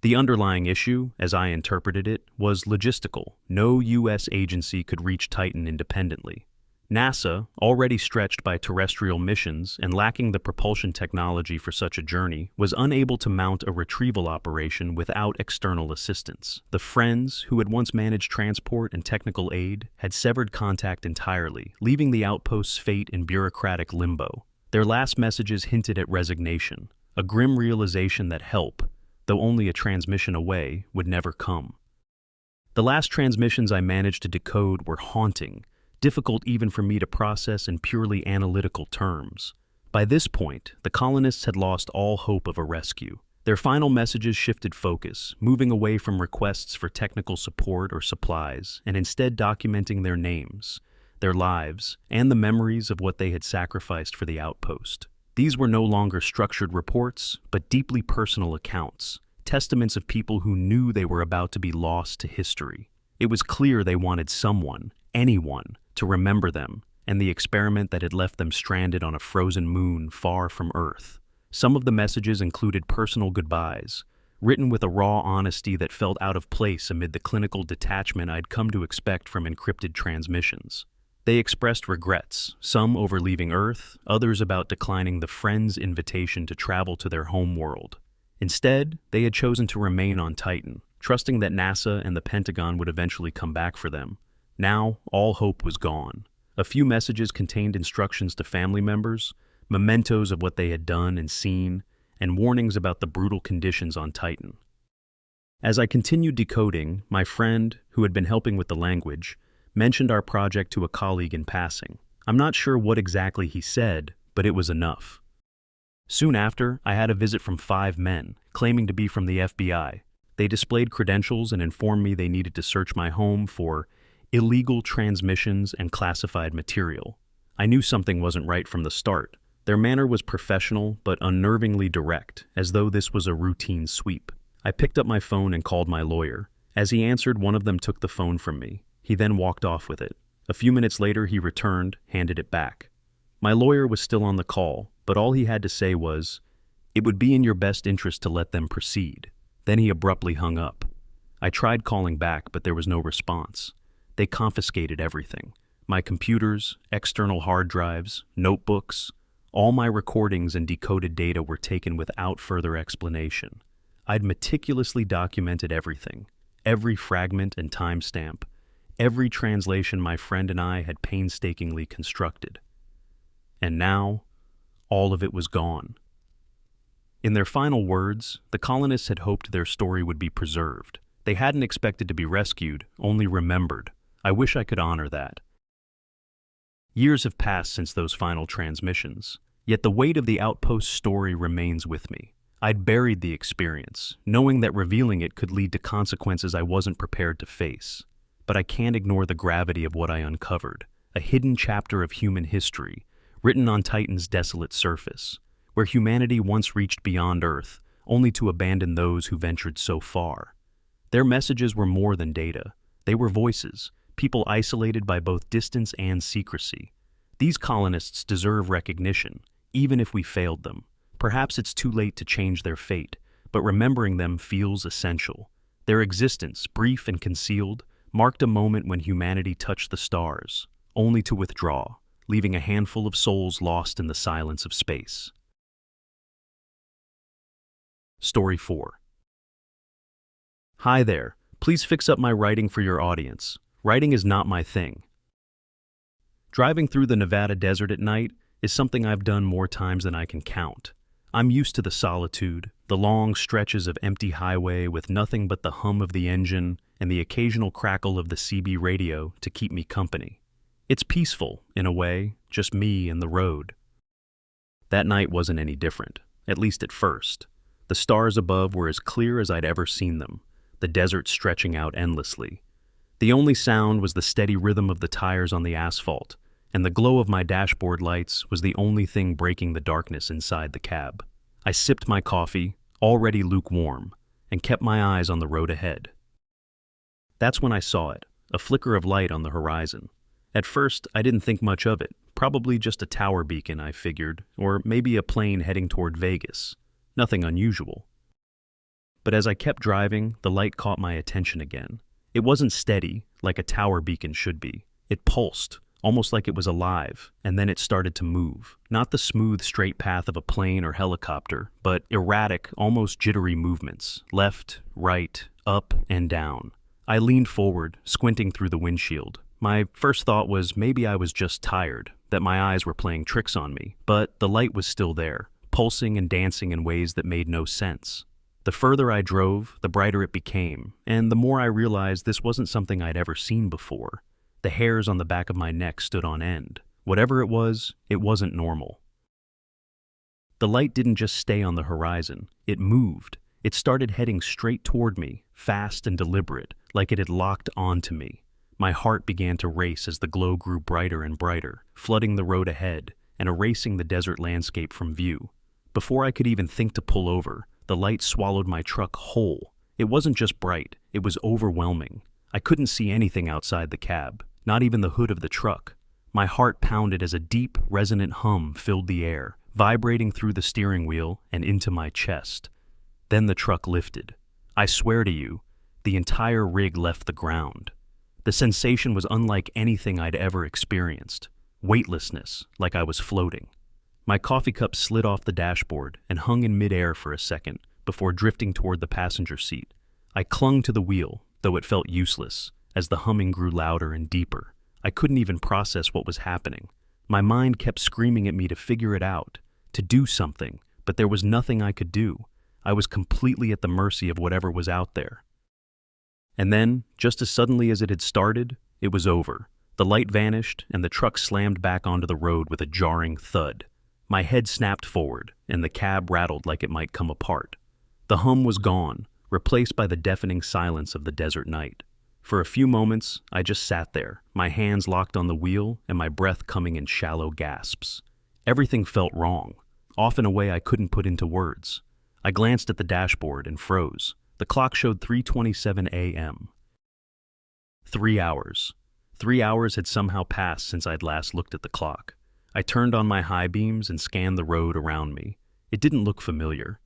S1: The underlying issue, as I interpreted it, was logistical. No U.S. agency could reach Titan independently. NASA, already stretched by terrestrial missions and lacking the propulsion technology for such a journey, was unable to mount a retrieval operation without external assistance. The Friends, who had once managed transport and technical aid, had severed contact entirely, leaving the outpost's fate in bureaucratic limbo. Their last messages hinted at resignation, a grim realization that help, though only a transmission away, would never come. The last transmissions I managed to decode were haunting, difficult even for me to process in purely analytical terms. By this point, the colonists had lost all hope of a rescue. Their final messages shifted focus, moving away from requests for technical support or supplies, and instead documenting their names, their lives, and the memories of what they had sacrificed for the outpost. These were no longer structured reports, but deeply personal accounts, testaments of people who knew they were about to be lost to history. It was clear they wanted someone, anyone, to remember them and the experiment that had left them stranded on a frozen moon far from Earth. Some of the messages included personal goodbyes, written with a raw honesty that felt out of place amid the clinical detachment I'd come to expect from encrypted transmissions. They expressed regrets, some over leaving Earth, others about declining the Friends' invitation to travel to their home world. Instead, they had chosen to remain on Titan, trusting that NASA and the Pentagon would eventually come back for them. Now, all hope was gone. A few messages contained instructions to family members, mementos of what they had done and seen, and warnings about the brutal conditions on Titan. As I continued decoding, my friend, who had been helping with the language, mentioned our project to a colleague in passing. I'm not sure what exactly he said, but it was enough. Soon after, I had a visit from 5 men, claiming to be from the FBI. They displayed credentials and informed me they needed to search my home for illegal transmissions and classified material. I knew something wasn't right from the start. Their manner was professional but unnervingly direct, as though this was a routine sweep. I picked up my phone and called my lawyer. As he answered, one of them took the phone from me. He then walked off with it. A few minutes later, he returned, handed it back. My lawyer was still on the call, but all he had to say was, "It would be in your best interest to let them proceed." Then he abruptly hung up. I tried calling back, but there was no response. They confiscated everything. My computers, external hard drives, notebooks, all my recordings and decoded data were taken without further explanation. I'd meticulously documented everything, every fragment and timestamp, every translation my friend and I had painstakingly constructed. And now, all of it was gone. In their final words, the colonists had hoped their story would be preserved. They hadn't expected to be rescued, only remembered. I wish I could honor that. Years have passed since those final transmissions, yet the weight of the outpost's story remains with me. I'd buried the experience, knowing that revealing it could lead to consequences I wasn't prepared to face. But I can't ignore the gravity of what I uncovered, a hidden chapter of human history, written on Titan's desolate surface, where humanity once reached beyond Earth, only to abandon those who ventured so far. Their messages were more than data. They were voices, people isolated by both distance and secrecy. These colonists deserve recognition, even if we failed them. Perhaps it's too late to change their fate, but remembering them feels essential. Their existence, brief and concealed, marked a moment when humanity touched the stars, only to withdraw, leaving a handful of souls lost in the silence of space. Story 4. Hi there. Please fix up my writing for your audience. Writing is not my thing. Driving through the Nevada desert at night is something I've done more times than I can count. I'm used to the solitude, the long stretches of empty highway with nothing but the hum of the engine and the occasional crackle of the CB radio to keep me company. It's peaceful, in a way, just me and the road. That night wasn't any different, at least at first. The stars above were as clear as I'd ever seen them, the desert stretching out endlessly. The only sound was the steady rhythm of the tires on the asphalt, and the glow of my dashboard lights was the only thing breaking the darkness inside the cab. I sipped my coffee, already lukewarm, and kept my eyes on the road ahead. That's when I saw it, a flicker of light on the horizon. At first, I didn't think much of it, probably just a tower beacon, I figured, or maybe a plane heading toward Vegas. Nothing unusual. But as I kept driving, the light caught my attention again. It wasn't steady, like a tower beacon should be. It pulsed, almost like it was alive, and then it started to move. Not the smooth, straight path of a plane or helicopter, but erratic, almost jittery movements, left, right, up, and down. I leaned forward, squinting through the windshield. My first thought was maybe I was just tired, that my eyes were playing tricks on me, but the light was still there, pulsing and dancing in ways that made no sense. The further I drove, the brighter it became, and the more I realized this wasn't something I'd ever seen before. The hairs on the back of my neck stood on end. Whatever it wasn't normal. The light didn't just stay on the horizon. It moved. It started heading straight toward me, fast and deliberate, like it had locked onto me. My heart began to race as the glow grew brighter and brighter, flooding the road ahead and erasing the desert landscape from view. Before I could even think to pull over, the light swallowed my truck whole. It wasn't just bright, it was overwhelming. I couldn't see anything outside the cab, not even the hood of the truck. My heart pounded as a deep, resonant hum filled the air, vibrating through the steering wheel and into my chest. Then the truck lifted. I swear to you, the entire rig left the ground. The sensation was unlike anything I'd ever experienced. Weightlessness, like I was floating. My coffee cup slid off the dashboard and hung in midair for a second before drifting toward the passenger seat. I clung to the wheel, though it felt useless, as the humming grew louder and deeper. I couldn't even process what was happening. My mind kept screaming at me to figure it out, to do something, but there was nothing I could do. I was completely at the mercy of whatever was out there. And then, just as suddenly as it had started, it was over. The light vanished, and the truck slammed back onto the road with a jarring thud. My head snapped forward, and the cab rattled like it might come apart. The hum was gone, replaced by the deafening silence of the desert night. For a few moments, I just sat there, my hands locked on the wheel and my breath coming in shallow gasps. Everything felt wrong, off in a way I couldn't put into words. I glanced at the dashboard and froze. The clock showed 3:27 a.m. 3 hours. 3 hours had somehow passed since I'd last looked at the clock. I turned on my high beams and scanned the road around me. It didn't look familiar.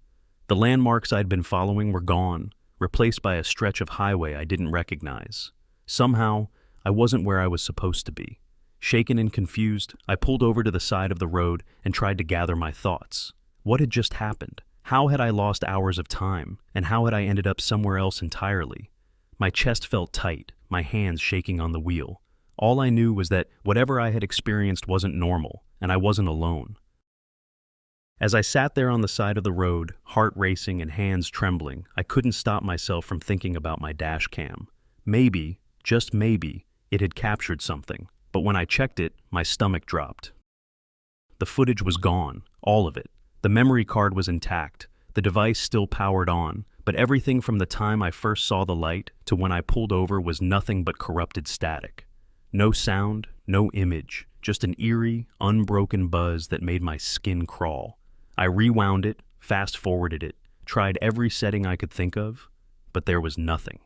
S1: The landmarks I'd been following were gone, replaced by a stretch of highway I didn't recognize. Somehow, I wasn't where I was supposed to be. Shaken and confused, I pulled over to the side of the road and tried to gather my thoughts. What had just happened? How had I lost hours of time, and how had I ended up somewhere else entirely? My chest felt tight, my hands shaking on the wheel. All I knew was that whatever I had experienced wasn't normal, and I wasn't alone. As I sat there on the side of the road, heart racing and hands trembling, I couldn't stop myself from thinking about my dash cam. Maybe, just maybe, it had captured something, but when I checked it, my stomach dropped. The footage was gone, all of it. The memory card was intact, the device still powered on, but everything from the time I first saw the light to when I pulled over was nothing but corrupted static. No sound, no image, just an eerie, unbroken buzz that made my skin crawl. I rewound it, fast-forwarded it, tried every setting I could think of, but there was nothing.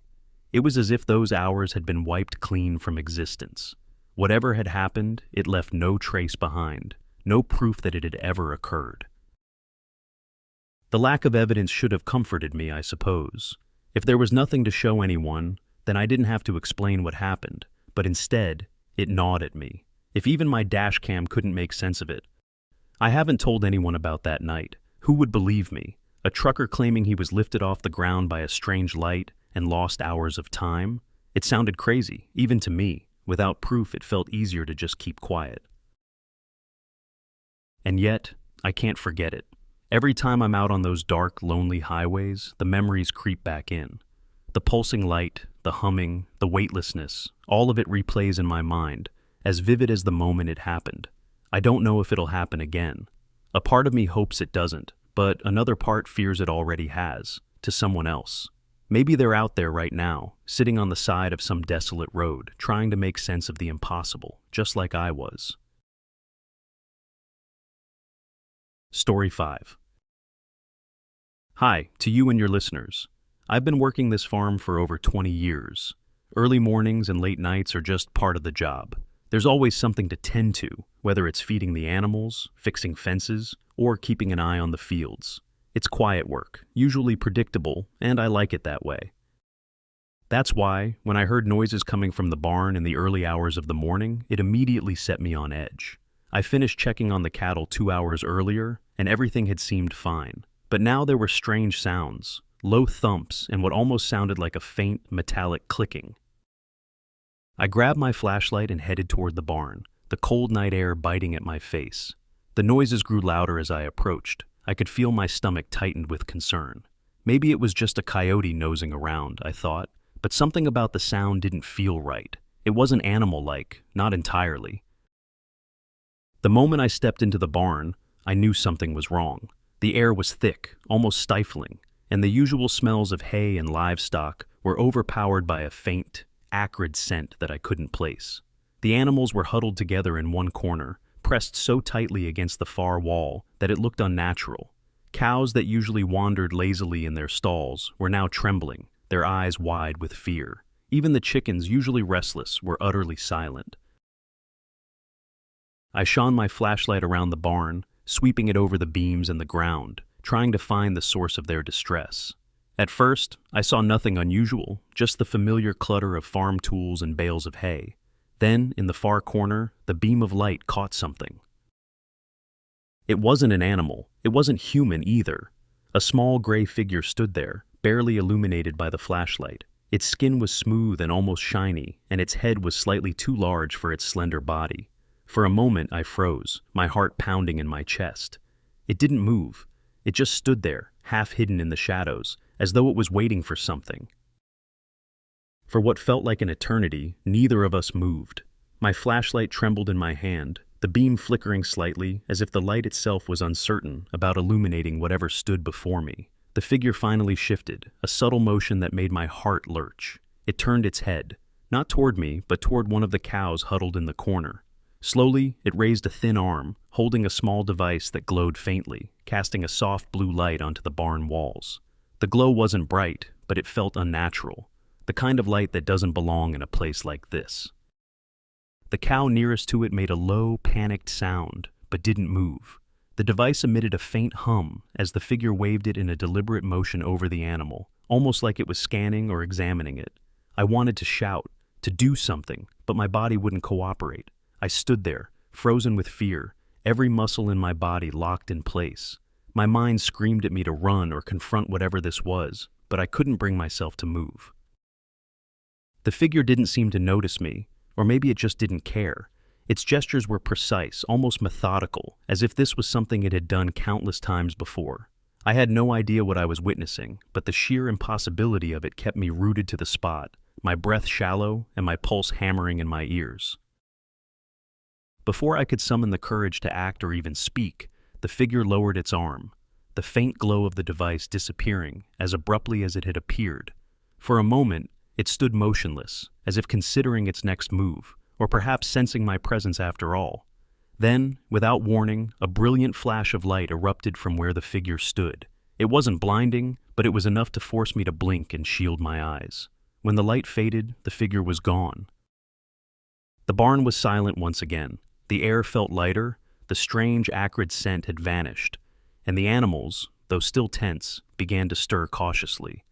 S1: It was as if those hours had been wiped clean from existence. Whatever had happened, it left no trace behind, no proof that it had ever occurred. The lack of evidence should have comforted me, I suppose. If there was nothing to show anyone, then I didn't have to explain what happened, but instead, it gnawed at me. If even my dash cam couldn't make sense of it. I haven't told anyone about that night. Who would believe me? A trucker claiming he was lifted off the ground by a strange light and lost hours of time? It sounded crazy, even to me. Without proof, it felt easier to just keep quiet. And yet, I can't forget it. Every time I'm out on those dark, lonely highways, the memories creep back in. The pulsing light, the humming, the weightlessness, all of it replays in my mind, as vivid as the moment it happened. I don't know if it'll happen again. A part of me hopes it doesn't, but another part fears it already has, to someone else. Maybe they're out there right now, sitting on the side of some desolate road, trying to make sense of the impossible, just like I was. Story 5. Hi, to you and your listeners. I've been working this farm for over 20 years. Early mornings and late nights are just part of the job. There's always something to tend to, whether it's feeding the animals, fixing fences, or keeping an eye on the fields. It's quiet work, usually predictable, and I like it that way. That's why, when I heard noises coming from the barn in the early hours of the morning, it immediately set me on edge. I finished checking on the cattle 2 hours earlier, and everything had seemed fine. But now there were strange sounds, low thumps, and what almost sounded like a faint, metallic clicking. I grabbed my flashlight and headed toward the barn, the cold night air biting at my face. The noises grew louder as I approached. I could feel my stomach tightened with concern. Maybe it was just a coyote nosing around, I thought, but something about the sound didn't feel right. It wasn't animal-like, not entirely. The moment I stepped into the barn, I knew something was wrong. The air was thick, almost stifling, and the usual smells of hay and livestock were overpowered by a faint, acrid scent that I couldn't place. The animals were huddled together in one corner, pressed so tightly against the far wall that it looked unnatural. Cows that usually wandered lazily in their stalls were now trembling, their eyes wide with fear. Even the chickens, usually restless, were utterly silent. I shone my flashlight around the barn, sweeping it over the beams and the ground, trying to find the source of their distress. At first, I saw nothing unusual, just the familiar clutter of farm tools and bales of hay. Then, in the far corner, the beam of light caught something. It wasn't an animal. It wasn't human either. A small gray figure stood there, barely illuminated by the flashlight. Its skin was smooth and almost shiny, and its head was slightly too large for its slender body. For a moment, I froze, my heart pounding in my chest. It didn't move. It just stood there, half hidden in the shadows, as though it was waiting for something. For what felt like an eternity, neither of us moved. My flashlight trembled in my hand, the beam flickering slightly, as if the light itself was uncertain about illuminating whatever stood before me. The figure finally shifted, a subtle motion that made my heart lurch. It turned its head, not toward me, but toward one of the cows huddled in the corner. Slowly, it raised a thin arm, holding a small device that glowed faintly, casting a soft blue light onto the barn walls. The glow wasn't bright, but it felt unnatural, the kind of light that doesn't belong in a place like this. The cow nearest to it made a low, panicked sound, but didn't move. The device emitted a faint hum as the figure waved it in a deliberate motion over the animal, almost like it was scanning or examining it. I wanted to shout, to do something, but my body wouldn't cooperate. I stood there, frozen with fear, every muscle in my body locked in place. My mind screamed at me to run or confront whatever this was, but I couldn't bring myself to move. The figure didn't seem to notice me, or maybe it just didn't care. Its gestures were precise, almost methodical, as if this was something it had done countless times before. I had no idea what I was witnessing, but the sheer impossibility of it kept me rooted to the spot, my breath shallow and my pulse hammering in my ears. Before I could summon the courage to act or even speak, the figure lowered its arm, the faint glow of the device disappearing as abruptly as it had appeared. For a moment, it stood motionless, as if considering its next move, or perhaps sensing my presence after all. Then, without warning, a brilliant flash of light erupted from where the figure stood. It wasn't blinding, but it was enough to force me to blink and shield my eyes. When the light faded, the figure was gone. The barn was silent once again. The air felt lighter, the strange, acrid scent had vanished, and the animals, though still tense, began to stir cautiously.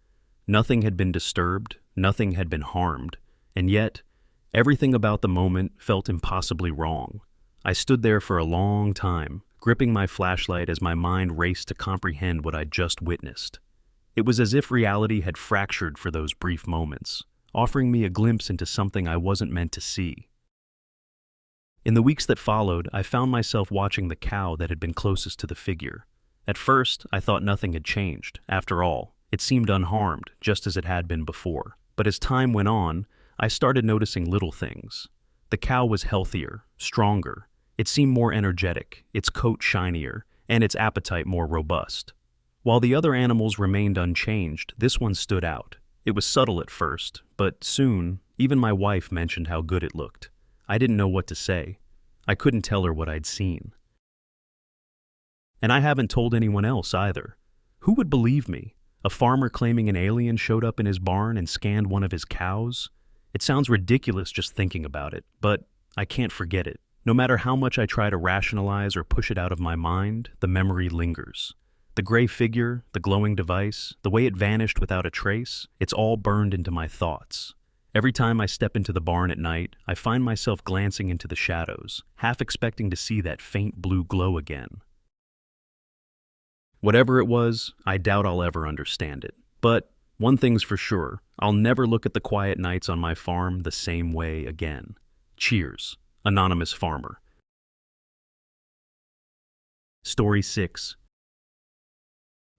S1: Nothing had been disturbed, nothing had been harmed, and yet, everything about the moment felt impossibly wrong. I stood there for a long time, gripping my flashlight as my mind raced to comprehend what I'd just witnessed. It was as if reality had fractured for those brief moments, offering me a glimpse into something I wasn't meant to see. In the weeks that followed, I found myself watching the cow that had been closest to the figure. At first, I thought nothing had changed. After all, it seemed unharmed, just as it had been before. But as time went on, I started noticing little things. The cow was healthier, stronger. It seemed more energetic, its coat shinier, and its appetite more robust. While the other animals remained unchanged, this one stood out. It was subtle at first, but soon, even my wife mentioned how good it looked. I didn't know what to say. I couldn't tell her what I'd seen. And I haven't told anyone else either. Who would believe me? A farmer claiming an alien showed up in his barn and scanned one of his cows? It sounds ridiculous just thinking about it, but I can't forget it. No matter how much I try to rationalize or push it out of my mind, the memory lingers. The gray figure, the glowing device, the way it vanished without a trace, it's all burned into my thoughts. Every time I step into the barn at night, I find myself glancing into the shadows, half expecting to see that faint blue glow again. Whatever it was, I doubt I'll ever understand it. But one thing's for sure, I'll never look at the quiet nights on my farm the same way again. Cheers, Anonymous Farmer. Story 6.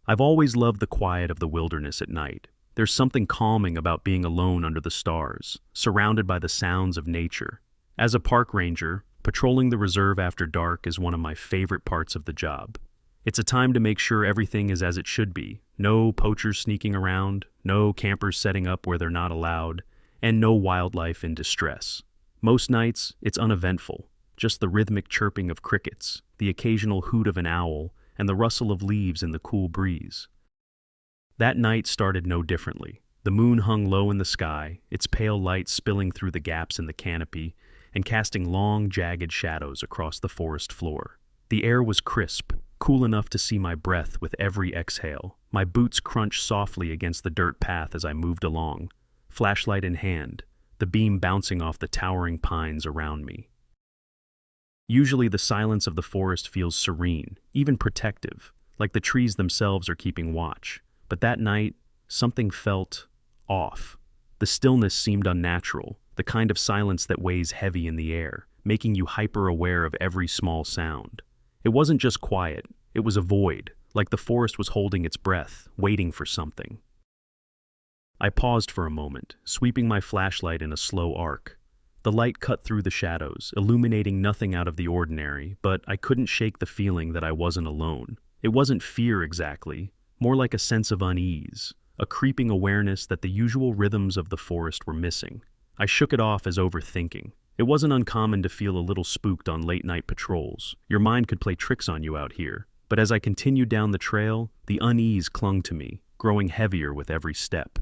S1: I've always loved the quiet of the wilderness at night. There's something calming about being alone under the stars, surrounded by the sounds of nature. As a park ranger, patrolling the reserve after dark is one of my favorite parts of the job. It's a time to make sure everything is as it should be. No poachers sneaking around, no campers setting up where they're not allowed, and no wildlife in distress. Most nights, it's uneventful, just the rhythmic chirping of crickets, the occasional hoot of an owl, and the rustle of leaves in the cool breeze. That night started no differently. The moon hung low in the sky, its pale light spilling through the gaps in the canopy and casting long, jagged shadows across the forest floor. The air was crisp, cool enough to see my breath with every exhale. My boots crunched softly against the dirt path as I moved along, flashlight in hand, the beam bouncing off the towering pines around me. Usually the silence of the forest feels serene, even protective, like the trees themselves are keeping watch. But that night, something felt off. The stillness seemed unnatural, the kind of silence that weighs heavy in the air, making you hyper-aware of every small sound. It wasn't just quiet, it was a void, like the forest was holding its breath, waiting for something. I paused for a moment, sweeping my flashlight in a slow arc. The light cut through the shadows, illuminating nothing out of the ordinary, but I couldn't shake the feeling that I wasn't alone. It wasn't fear exactly, more like a sense of unease, a creeping awareness that the usual rhythms of the forest were missing. I shook it off as overthinking. It wasn't uncommon to feel a little spooked on late-night patrols. Your mind could play tricks on you out here. But as I continued down the trail, the unease clung to me, growing heavier with every step.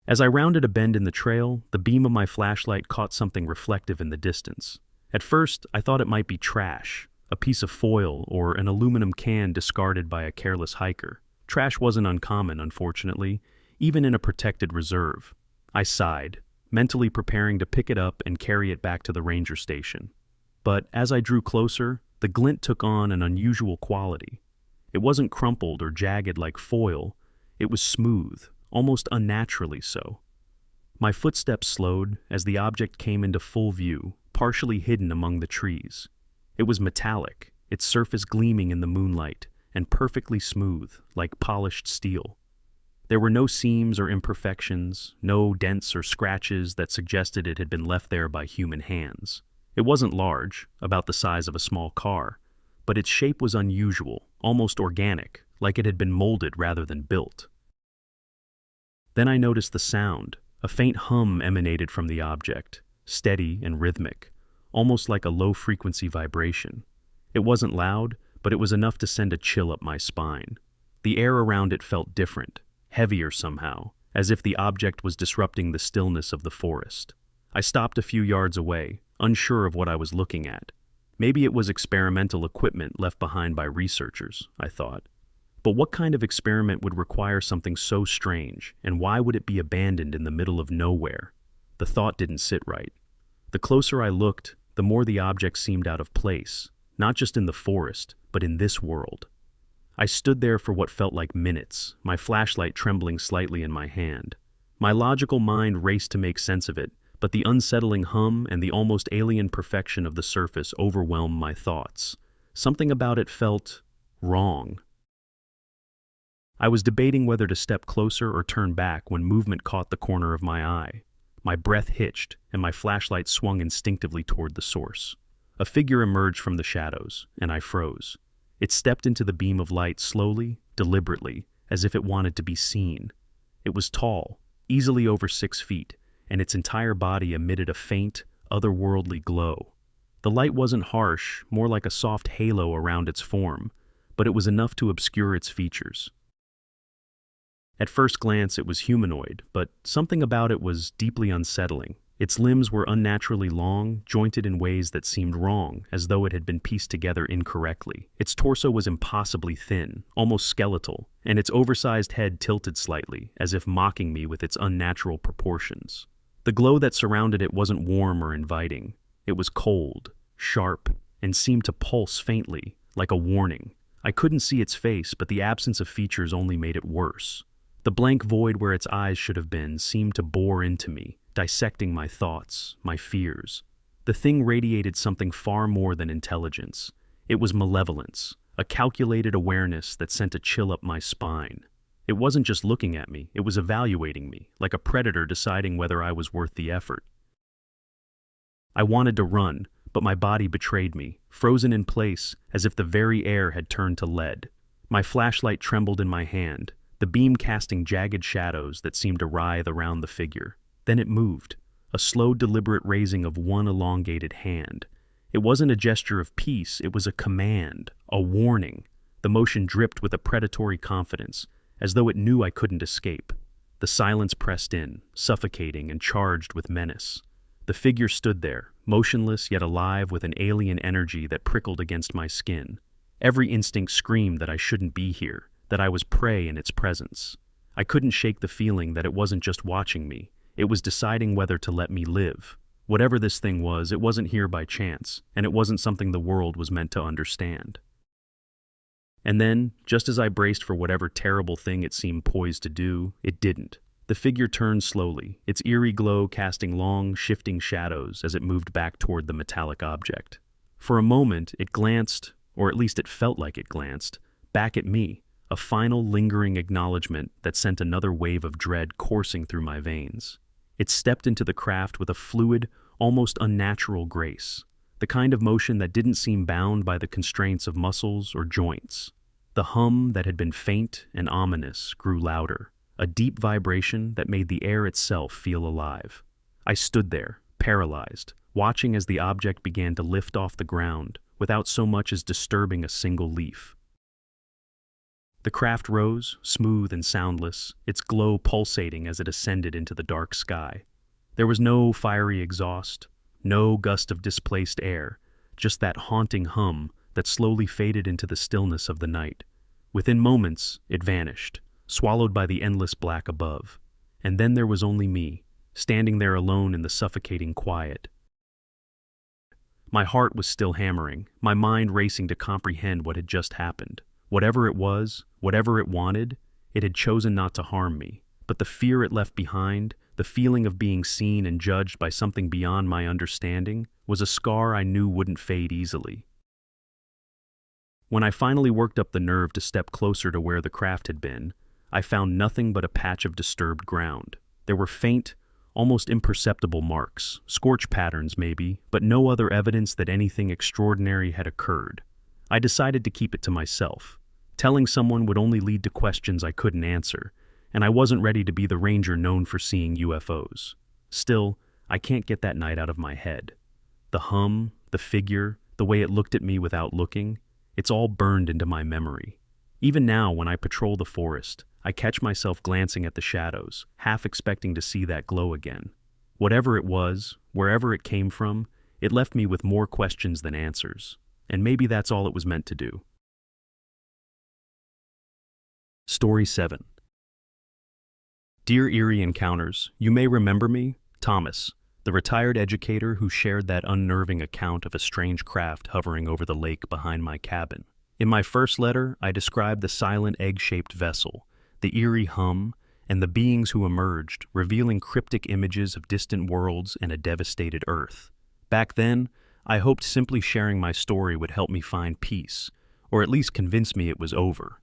S1: As I rounded a bend in the trail, the beam of my flashlight caught something reflective in the distance. At first, I thought it might be trash, a piece of foil or an aluminum can discarded by a careless hiker. Trash wasn't uncommon, unfortunately, even in a protected reserve. I sighed, mentally preparing to pick it up and carry it back to the ranger station. But as I drew closer, the glint took on an unusual quality. It wasn't crumpled or jagged like foil, it was smooth, almost unnaturally so. My footsteps slowed as the object came into full view, partially hidden among the trees. It was metallic, its surface gleaming in the moonlight, and perfectly smooth, like polished steel. There were no seams or imperfections, no dents or scratches that suggested it had been left there by human hands. It wasn't large, about the size of a small car, but its shape was unusual, almost organic, like it had been molded rather than built. Then I noticed the sound. A faint hum emanated from the object, steady and rhythmic, almost like a low-frequency vibration. It wasn't loud, but it was enough to send a chill up my spine. The air around it felt different, heavier somehow, as if the object was disrupting the stillness of the forest. I stopped a few yards away, unsure of what I was looking at. Maybe it was experimental equipment left behind by researchers, I thought. But what kind of experiment would require something so strange, and why would it be abandoned in the middle of nowhere? The thought didn't sit right. The closer I looked, the more the object seemed out of place, not just in the forest, but in this world. I stood there for what felt like minutes, my flashlight trembling slightly in my hand. My logical mind raced to make sense of it, but the unsettling hum and the almost alien perfection of the surface overwhelmed my thoughts. Something about it felt wrong. I was debating whether to step closer or turn back when movement caught the corner of my eye. My breath hitched, and my flashlight swung instinctively toward the source. A figure emerged from the shadows, and I froze. It stepped into the beam of light slowly, deliberately, as if it wanted to be seen. It was tall, easily over 6 feet, and its entire body emitted a faint, otherworldly glow. The light wasn't harsh, more like a soft halo around its form, but it was enough to obscure its features. At first glance, it was humanoid, but something about it was deeply unsettling. Its limbs were unnaturally long, jointed in ways that seemed wrong, as though it had been pieced together incorrectly. Its torso was impossibly thin, almost skeletal, and its oversized head tilted slightly, as if mocking me with its unnatural proportions. The glow that surrounded it wasn't warm or inviting. It was cold, sharp, and seemed to pulse faintly, like a warning. I couldn't see its face, but the absence of features only made it worse. The blank void where its eyes should have been seemed to bore into me, dissecting my thoughts, my fears. The thing radiated something far more than intelligence. It was malevolence, a calculated awareness that sent a chill up my spine. It wasn't just looking at me, it was evaluating me, like a predator deciding whether I was worth the effort. I wanted to run, but my body betrayed me, frozen in place as if the very air had turned to lead. My flashlight trembled in my hand, the beam casting jagged shadows that seemed to writhe around the figure. Then it moved, a slow, deliberate raising of one elongated hand. It wasn't a gesture of peace, it was a command, a warning. The motion dripped with a predatory confidence, as though it knew I couldn't escape. The silence pressed in, suffocating and charged with menace. The figure stood there, motionless yet alive with an alien energy that prickled against my skin. Every instinct screamed that I shouldn't be here, that I was prey in its presence. I couldn't shake the feeling that it wasn't just watching me, it was deciding whether to let me live. Whatever this thing was, it wasn't here by chance, and it wasn't something the world was meant to understand. And then, just as I braced for whatever terrible thing it seemed poised to do, it didn't. The figure turned slowly, its eerie glow casting long, shifting shadows as it moved back toward the metallic object. For a moment, it glanced, or at least it felt like it glanced, back at me, a final lingering acknowledgement that sent another wave of dread coursing through my veins. It stepped into the craft with a fluid, almost unnatural grace, the kind of motion that didn't seem bound by the constraints of muscles or joints. The hum that had been faint and ominous grew louder, a deep vibration that made the air itself feel alive. I stood there, paralyzed, watching as the object began to lift off the ground without so much as disturbing a single leaf. The craft rose, smooth and soundless, its glow pulsating as it ascended into the dark sky. There was no fiery exhaust, no gust of displaced air, just that haunting hum that slowly faded into the stillness of the night. Within moments, it vanished, swallowed by the endless black above. And then there was only me, standing there alone in the suffocating quiet. My heart was still hammering, my mind racing to comprehend what had just happened. Whatever it was, whatever it wanted, it had chosen not to harm me. But the fear it left behind, the feeling of being seen and judged by something beyond my understanding, was a scar I knew wouldn't fade easily. When I finally worked up the nerve to step closer to where the craft had been, I found nothing but a patch of disturbed ground. There were faint, almost imperceptible marks, scorch patterns maybe, but no other evidence that anything extraordinary had occurred. I decided to keep it to myself. Telling someone would only lead to questions I couldn't answer, and I wasn't ready to be the ranger known for seeing UFOs. Still, I can't get that night out of my head. The hum, the figure, the way it looked at me without looking, it's all burned into my memory. Even now, when I patrol the forest, I catch myself glancing at the shadows, half expecting to see that glow again. Whatever it was, wherever it came from, it left me with more questions than answers. And maybe that's all it was meant to do. Story 7. Dear Eerie Encounters, you may remember me, Thomas, the retired educator who shared that unnerving account of a strange craft hovering over the lake behind my cabin. In my first letter, I described the silent egg-shaped vessel, the eerie hum, and the beings who emerged, revealing cryptic images of distant worlds and a devastated Earth. Back then, I hoped simply sharing my story would help me find peace, or at least convince me it was over.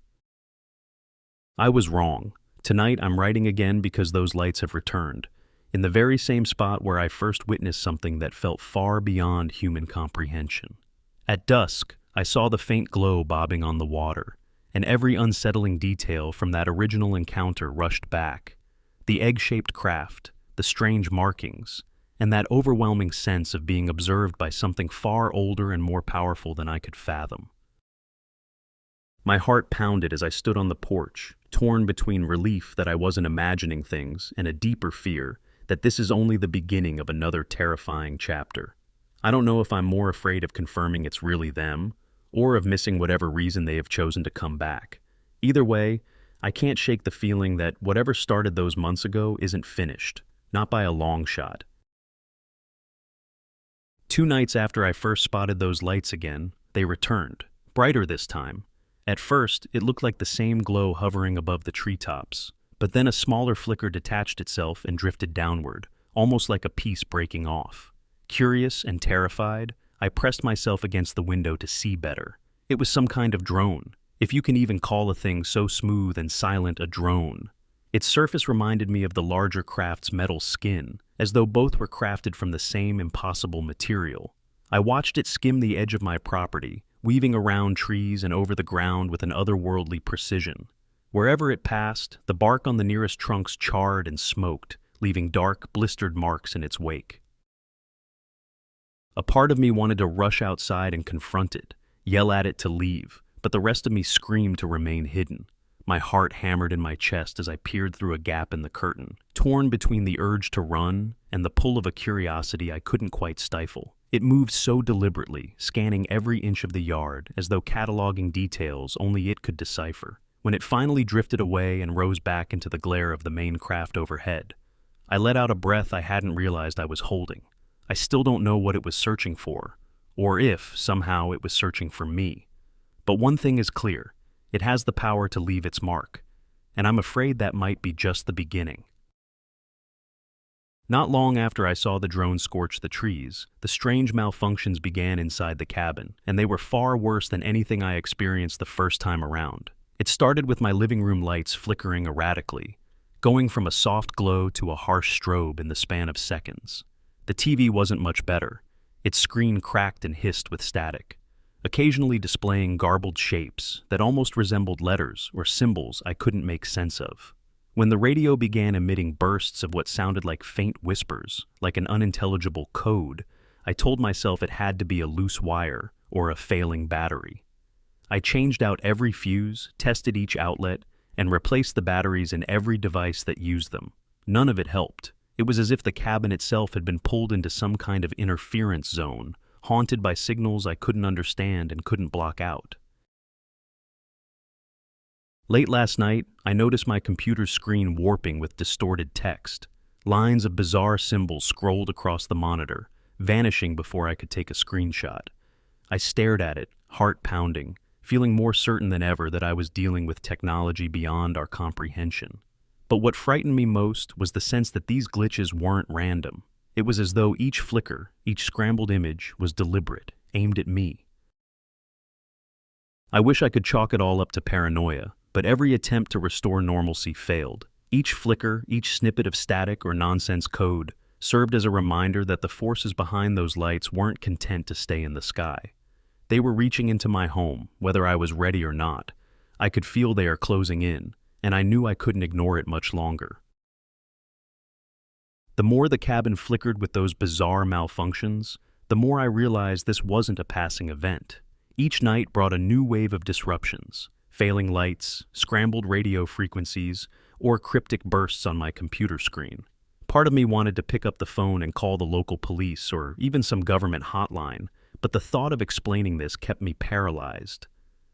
S1: I was wrong. Tonight I'm writing again because those lights have returned, in the very same spot where I first witnessed something that felt far beyond human comprehension. At dusk, I saw the faint glow bobbing on the water, and every unsettling detail from that original encounter rushed back. The egg-shaped craft, the strange markings, and that overwhelming sense of being observed by something far older and more powerful than I could fathom. My heart pounded as I stood on the porch, torn between relief that I wasn't imagining things and a deeper fear that this is only the beginning of another terrifying chapter. I don't know if I'm more afraid of confirming it's really them, or of missing whatever reason they have chosen to come back. Either way, I can't shake the feeling that whatever started those months ago isn't finished, not by a long shot. 2 nights after I first spotted those lights again, they returned, brighter this time. At first, it looked like the same glow hovering above the treetops, but then a smaller flicker detached itself and drifted downward, almost like a piece breaking off. Curious and terrified, I pressed myself against the window to see better. It was some kind of drone, if you can even call a thing so smooth and silent a drone. Its surface reminded me of the larger craft's metal skin, as though both were crafted from the same impossible material. I watched it skim the edge of my property, weaving around trees and over the ground with an otherworldly precision. Wherever it passed, the bark on the nearest trunks charred and smoked, leaving dark, blistered marks in its wake. A part of me wanted to rush outside and confront it, yell at it to leave, but the rest of me screamed to remain hidden. My heart hammered in my chest as I peered through a gap in the curtain, torn between the urge to run and the pull of a curiosity I couldn't quite stifle. It moved so deliberately, scanning every inch of the yard, as though cataloging details only it could decipher. When it finally drifted away and rose back into the glare of the main craft overhead, I let out a breath I hadn't realized I was holding. I still don't know what it was searching for, or if, somehow, it was searching for me. But one thing is clear. It has the power to leave its mark, and I'm afraid that might be just the beginning. Not long after I saw the drone scorch the trees, the strange malfunctions began inside the cabin, and they were far worse than anything I experienced the first time around. It started with my living room lights flickering erratically, going from a soft glow to a harsh strobe in the span of seconds. The TV wasn't much better. Its screen cracked and hissed with static, occasionally displaying garbled shapes that almost resembled letters or symbols I couldn't make sense of. When the radio began emitting bursts of what sounded like faint whispers, like an unintelligible code, I told myself it had to be a loose wire or a failing battery. I changed out every fuse, tested each outlet, and replaced the batteries in every device that used them. None of it helped. It was as if the cabin itself had been pulled into some kind of interference zone, haunted by signals I couldn't understand and couldn't block out. Late last night, I noticed my computer's screen warping with distorted text. Lines of bizarre symbols scrolled across the monitor, vanishing before I could take a screenshot. I stared at it, heart pounding, feeling more certain than ever that I was dealing with technology beyond our comprehension. But what frightened me most was the sense that these glitches weren't random. It was as though each flicker, each scrambled image, was deliberate, aimed at me. I wish I could chalk it all up to paranoia, but every attempt to restore normalcy failed. Each flicker, each snippet of static or nonsense code served as a reminder that the forces behind those lights weren't content to stay in the sky. They were reaching into my home, whether I was ready or not. I could feel they are closing in, and I knew I couldn't ignore it much longer. The more the cabin flickered with those bizarre malfunctions, the more I realized this wasn't a passing event. Each night brought a new wave of disruptions. Failing lights, scrambled radio frequencies, or cryptic bursts on my computer screen. Part of me wanted to pick up the phone and call the local police or even some government hotline, but the thought of explaining this kept me paralyzed.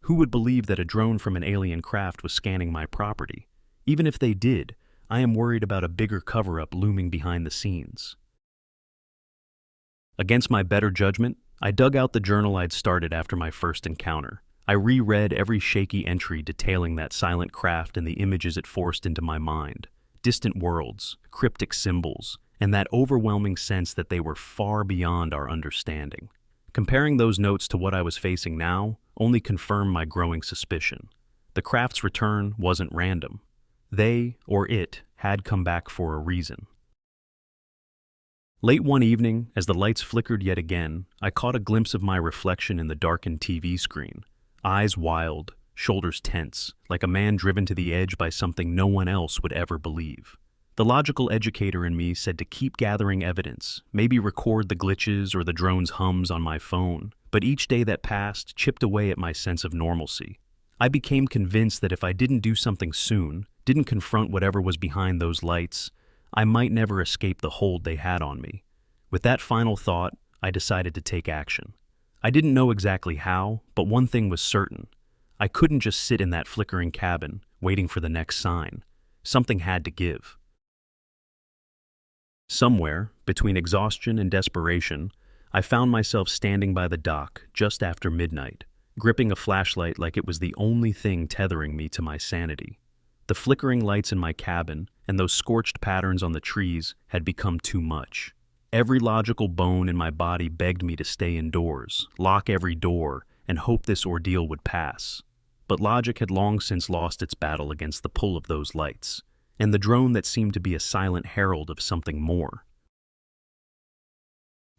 S1: Who would believe that a drone from an alien craft was scanning my property? Even if they did, I am worried about a bigger cover-up looming behind the scenes. Against my better judgment, I dug out the journal I'd started after my first encounter. I reread every shaky entry detailing that silent craft and the images it forced into my mind. Distant worlds, cryptic symbols, and that overwhelming sense that they were far beyond our understanding. Comparing those notes to what I was facing now only confirmed my growing suspicion. The craft's return wasn't random. They, or it, had come back for a reason. Late one evening, as the lights flickered yet again, I caught a glimpse of my reflection in the darkened TV screen. Eyes wild, shoulders tense, like a man driven to the edge by something no one else would ever believe. The logical educator in me said to keep gathering evidence, maybe record the glitches or the drone's hums on my phone, but each day that passed chipped away at my sense of normalcy. I became convinced that if I didn't do something soon, didn't confront whatever was behind those lights, I might never escape the hold they had on me. With that final thought, I decided to take action. I didn't know exactly how, but one thing was certain. I couldn't just sit in that flickering cabin, waiting for the next sign. Something had to give. Somewhere, between exhaustion and desperation, I found myself standing by the dock just after midnight, gripping a flashlight like it was the only thing tethering me to my sanity. The flickering lights in my cabin and those scorched patterns on the trees had become too much. Every logical bone in my body begged me to stay indoors, lock every door, and hope this ordeal would pass. But logic had long since lost its battle against the pull of those lights, and the drone that seemed to be a silent herald of something more.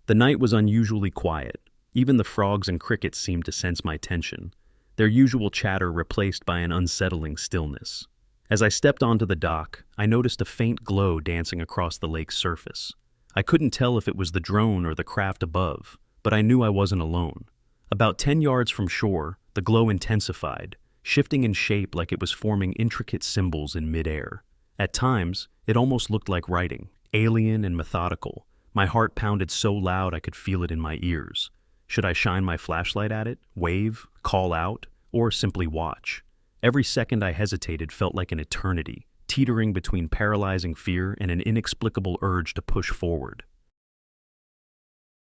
S1: The night was unusually quiet. Even the frogs and crickets seemed to sense my tension, their usual chatter replaced by an unsettling stillness. As I stepped onto the dock, I noticed a faint glow dancing across the lake's surface. I couldn't tell if it was the drone or the craft above, but I knew I wasn't alone. About 10 yards from shore, the glow intensified, shifting in shape like it was forming intricate symbols in midair. At times, it almost looked like writing, alien and methodical. My heart pounded so loud I could feel it in my ears. Should I shine my flashlight at it, wave, call out, or simply watch? Every second I hesitated felt like an eternity, teetering between paralyzing fear and an inexplicable urge to push forward.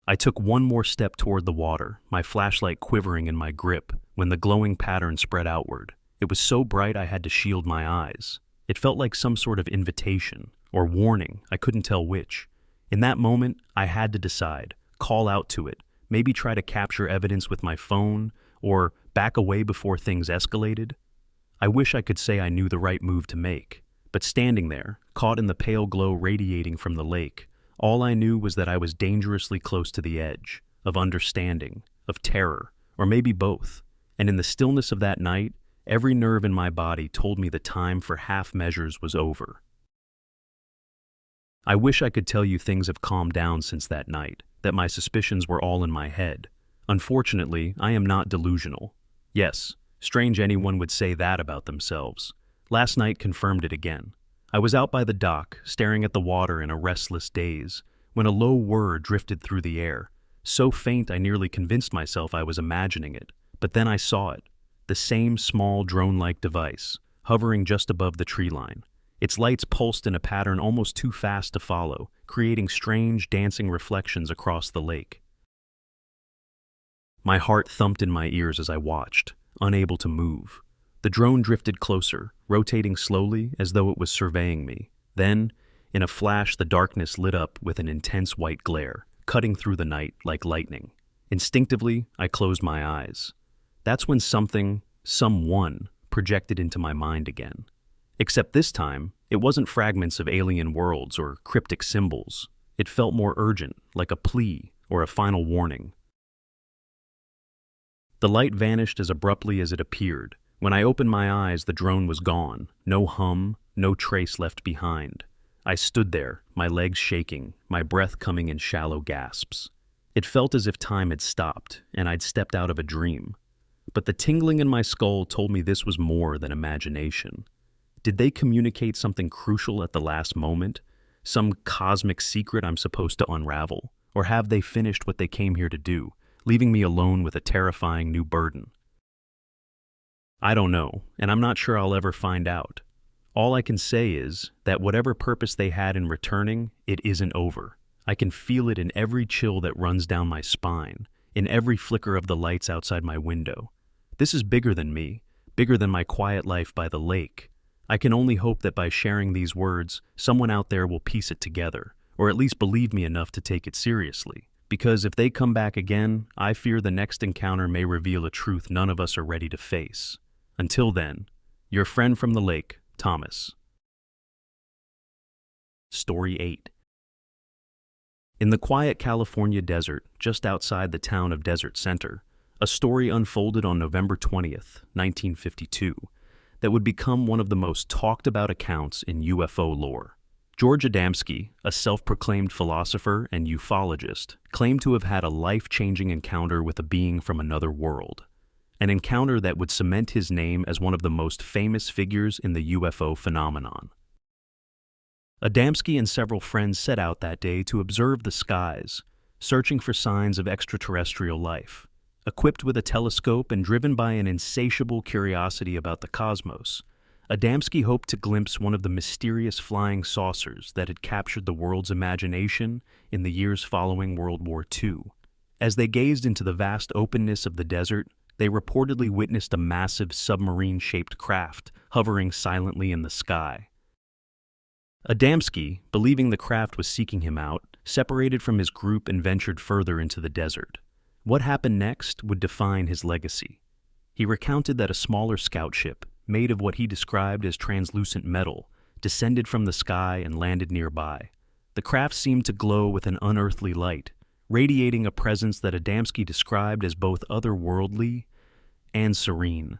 S1: I took one more step toward the water, my flashlight quivering in my grip, when the glowing pattern spread outward. It was so bright I had to shield my eyes. It felt like some sort of invitation, or warning, I couldn't tell which. In that moment, I had to decide, call out to it, maybe try to capture evidence with my phone, or back away before things escalated. I wish I could say I knew the right move to make, but standing there, caught in the pale glow radiating from the lake, all I knew was that I was dangerously close to the edge, of understanding, of terror, or maybe both, and in the stillness of that night, Every nerve in my body told me the time for half measures was over. I wish I could tell you things have calmed down since that night, that my suspicions were all in my head. Unfortunately, I am not delusional. Yes, strange anyone would say that about themselves. Last night confirmed it again. I was out by the dock, staring at the water in a restless daze, when a low whir drifted through the air, so faint I nearly convinced myself I was imagining it. But then I saw it, the same small drone-like device, hovering just above the tree line. Its lights pulsed in a pattern almost too fast to follow, creating strange, dancing reflections across the lake. My heart thumped in my ears as I watched, unable to move. The drone drifted closer, rotating slowly as though it was surveying me. Then, in a flash, the darkness lit up with an intense white glare, cutting through the night like lightning. Instinctively, I closed my eyes. That's when someone, projected into my mind again. Except this time, it wasn't fragments of alien worlds or cryptic symbols. It felt more urgent, like a plea or a final warning. The light vanished as abruptly as it appeared. When I opened my eyes, the drone was gone. No hum, no trace left behind. I stood there, my legs shaking, my breath coming in shallow gasps. It felt as if time had stopped, and I'd stepped out of a dream. But the tingling in my skull told me this was more than imagination. Did they communicate something crucial at the last moment? Some cosmic secret I'm supposed to unravel? Or have they finished what they came here to do, leaving me alone with a terrifying new burden? I don't know, and I'm not sure I'll ever find out. All I can say is that whatever purpose they had in returning, it isn't over. I can feel it in every chill that runs down my spine, in every flicker of the lights outside my window. This is bigger than me, bigger than my quiet life by the lake. I can only hope that by sharing these words, someone out there will piece it together, or at least believe me enough to take it seriously. Because if they come back again, I fear the next encounter may reveal a truth none of us are ready to face. Until then, your friend from the lake, Thomas. Story 8. In the quiet California desert, just outside the town of Desert Center, a story unfolded on November 20th, 1952, that would become one of the most talked-about accounts in UFO lore. George Adamsky, a self-proclaimed philosopher and ufologist, claimed to have had a life-changing encounter with a being from another world, an encounter that would cement his name as one of the most famous figures in the UFO phenomenon. Adamsky and several friends set out that day to observe the skies, searching for signs of extraterrestrial life. Equipped with a telescope and driven by an insatiable curiosity about the cosmos, Adamsky hoped to glimpse one of the mysterious flying saucers that had captured the world's imagination in the years following World War II. As they gazed into the vast openness of the desert, they reportedly witnessed a massive submarine-shaped craft hovering silently in the sky. Adamsky, believing the craft was seeking him out, separated from his group and ventured further into the desert. What happened next would define his legacy. He recounted that a smaller scout ship, made of what he described as translucent metal, descended from the sky and landed nearby. The craft seemed to glow with an unearthly light, radiating a presence that Adamsky described as both otherworldly and serene.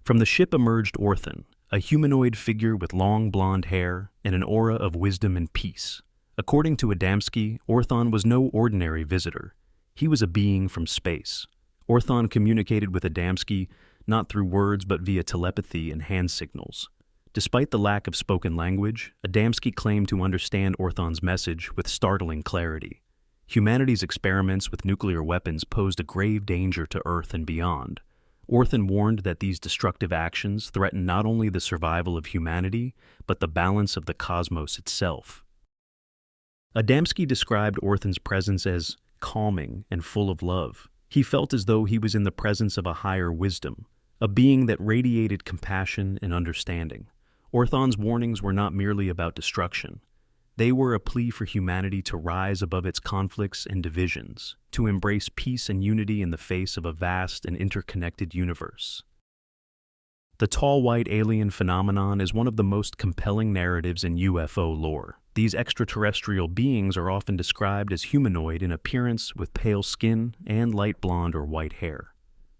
S1: From the ship emerged Orthon, a humanoid figure with long blonde hair and an aura of wisdom and peace. According to Adamsky, Orthon was no ordinary visitor. He was a being from space. Orthon communicated with Adamsky not through words but via telepathy and hand signals. Despite the lack of spoken language, Adamsky claimed to understand Orthon's message with startling clarity. Humanity's experiments with nuclear weapons posed a grave danger to Earth and beyond. Orthon warned that these destructive actions threatened not only the survival of humanity, but the balance of the cosmos itself. Adamsky described Orthon's presence as calming and full of love. He felt as though he was in the presence of a higher wisdom, a being that radiated compassion and understanding. Orthon's warnings were not merely about destruction. They were a plea for humanity to rise above its conflicts and divisions, to embrace peace and unity in the face of a vast and interconnected universe. The tall white alien phenomenon is one of the most compelling narratives in UFO lore. These extraterrestrial beings are often described as humanoid in appearance with pale skin and light blonde or white hair.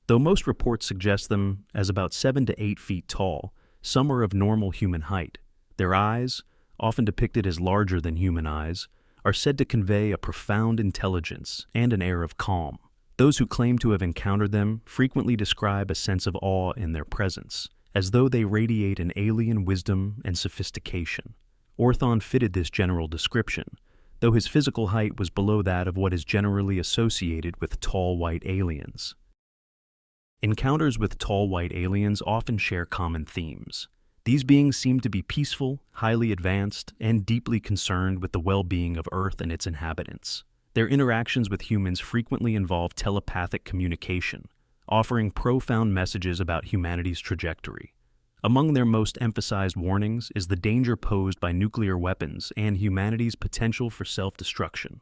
S1: Though most reports suggest them as about 7 to 8 feet tall, some are of normal human height. Their eyes, often depicted as larger than human eyes, are said to convey a profound intelligence and an air of calm. Those who claim to have encountered them frequently describe a sense of awe in their presence, as though they radiate an alien wisdom and sophistication. Orthon fitted this general description, though his physical height was below that of what is generally associated with tall white aliens. Encounters with tall white aliens often share common themes. These beings seem to be peaceful, highly advanced, and deeply concerned with the well-being of Earth and its inhabitants. Their interactions with humans frequently involve telepathic communication, offering profound messages about humanity's trajectory. Among their most emphasized warnings is the danger posed by nuclear weapons and humanity's potential for self-destruction.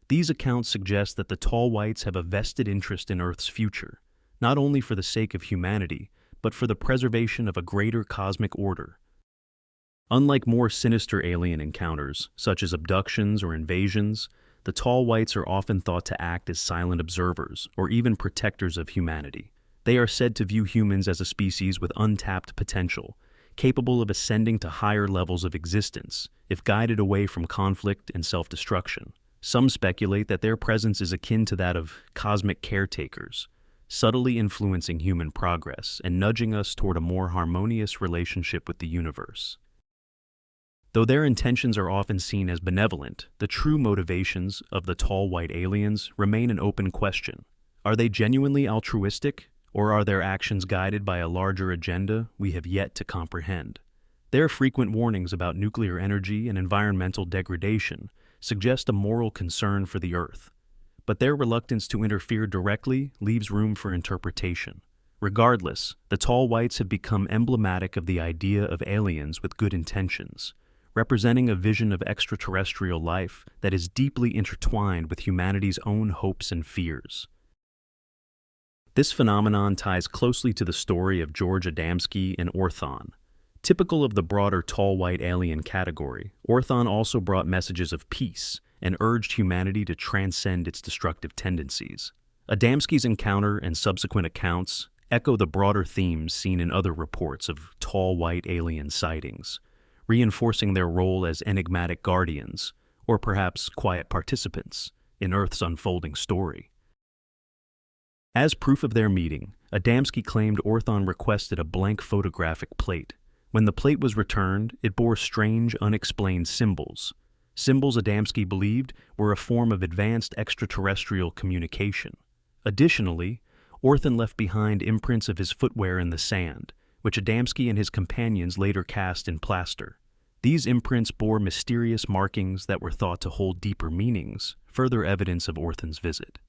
S1: These accounts suggest that the tall whites have a vested interest in Earth's future, not only for the sake of humanity, but for the preservation of a greater cosmic order. Unlike more sinister alien encounters, such as abductions or invasions, the tall whites are often thought to act as silent observers or even protectors of humanity. They are said to view humans as a species with untapped potential, capable of ascending to higher levels of existence if guided away from conflict and self-destruction. Some speculate that their presence is akin to that of cosmic caretakers, subtly influencing human progress and nudging us toward a more harmonious relationship with the universe. Though their intentions are often seen as benevolent, the true motivations of the tall white aliens remain an open question. Are they genuinely altruistic, or are their actions guided by a larger agenda we have yet to comprehend? Their frequent warnings about nuclear energy and environmental degradation suggest a moral concern for the Earth, but their reluctance to interfere directly leaves room for interpretation. Regardless, the tall whites have become emblematic of the idea of aliens with good intentions, representing a vision of extraterrestrial life that is deeply intertwined with humanity's own hopes and fears. This phenomenon ties closely to the story of George Adamsky and Orthon. Typical of the broader tall white alien category, Orthon also brought messages of peace and urged humanity to transcend its destructive tendencies. Adamsky's encounter and subsequent accounts echo the broader themes seen in other reports of tall white alien sightings, reinforcing their role as enigmatic guardians, or perhaps quiet participants, in Earth's unfolding story. As proof of their meeting, Adamsky claimed Orthon requested a blank photographic plate. When the plate was returned, it bore strange, unexplained symbols. Symbols Adamsky believed were a form of advanced extraterrestrial communication. Additionally, Orthon left behind imprints of his footwear in the sand, which Adamsky and his companions later cast in plaster. These imprints bore mysterious markings that were thought to hold deeper meanings, further evidence of Orthon's visit.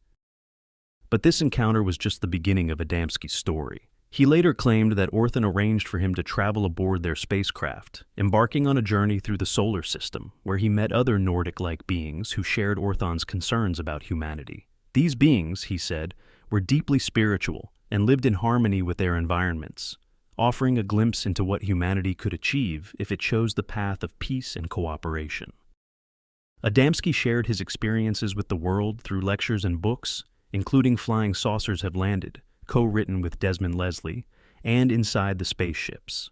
S1: But this encounter was just the beginning of Adamsky's story. He later claimed that Orthon arranged for him to travel aboard their spacecraft, embarking on a journey through the solar system, where he met other Nordic-like beings who shared Orthon's concerns about humanity. These beings, he said, were deeply spiritual and lived in harmony with their environments, offering a glimpse into what humanity could achieve if it chose the path of peace and cooperation. Adamsky shared his experiences with the world through lectures and books, including Flying Saucers Have Landed, co-written with Desmond Leslie, and Inside the Spaceships.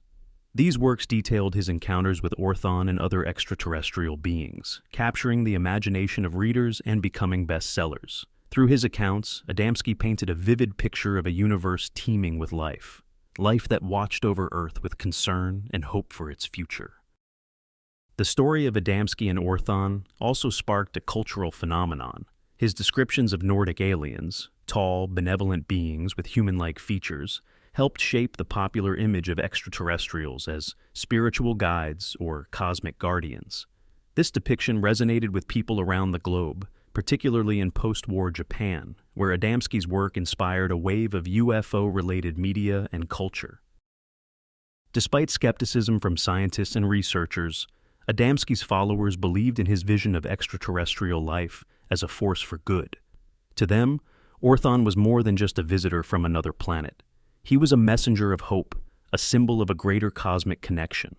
S1: These works detailed his encounters with Orthon and other extraterrestrial beings, capturing the imagination of readers and becoming bestsellers. Through his accounts, Adamsky painted a vivid picture of a universe teeming with life that watched over Earth with concern and hope for its future. The story of Adamsky and Orthon also sparked a cultural phenomenon. His descriptions of Nordic aliens, tall, benevolent beings with human-like features, helped shape the popular image of extraterrestrials as spiritual guides or cosmic guardians. This depiction resonated with people around the globe, particularly in post-war Japan, where Adamsky's work inspired a wave of UFO-related media and culture. Despite skepticism from scientists and researchers, Adamsky's followers believed in his vision of extraterrestrial life as a force for good. To them, Orthon was more than just a visitor from another planet. He was a messenger of hope, a symbol of a greater cosmic connection.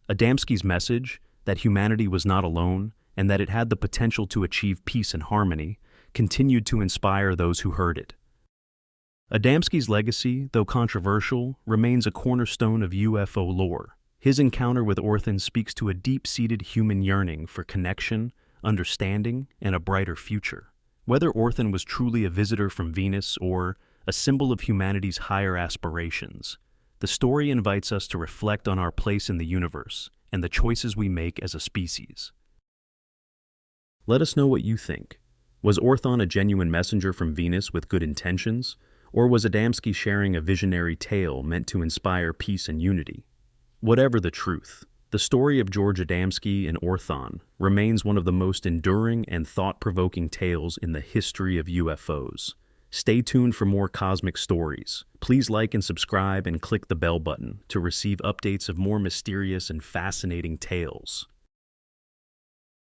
S1: Adamsky's message, that humanity was not alone and that it had the potential to achieve peace and harmony, continued to inspire those who heard it. Adamsky's legacy, though controversial, remains a cornerstone of UFO lore. His encounter with Orthon speaks to a deep-seated human yearning for connection, understanding, and a brighter future. Whether Orthon was truly a visitor from Venus or a symbol of humanity's higher aspirations, the story invites us to reflect on our place in the universe and the choices we make as a species. Let us know what you think. Was Orthon a genuine messenger from Venus with good intentions, or was Adamsky sharing a visionary tale meant to inspire peace and unity? Whatever the truth, the story of George Adamsky and Orthon remains one of the most enduring and thought-provoking tales in the history of UFOs. Stay tuned for more cosmic stories. Please like and subscribe and click the bell button to receive updates of more mysterious and fascinating tales.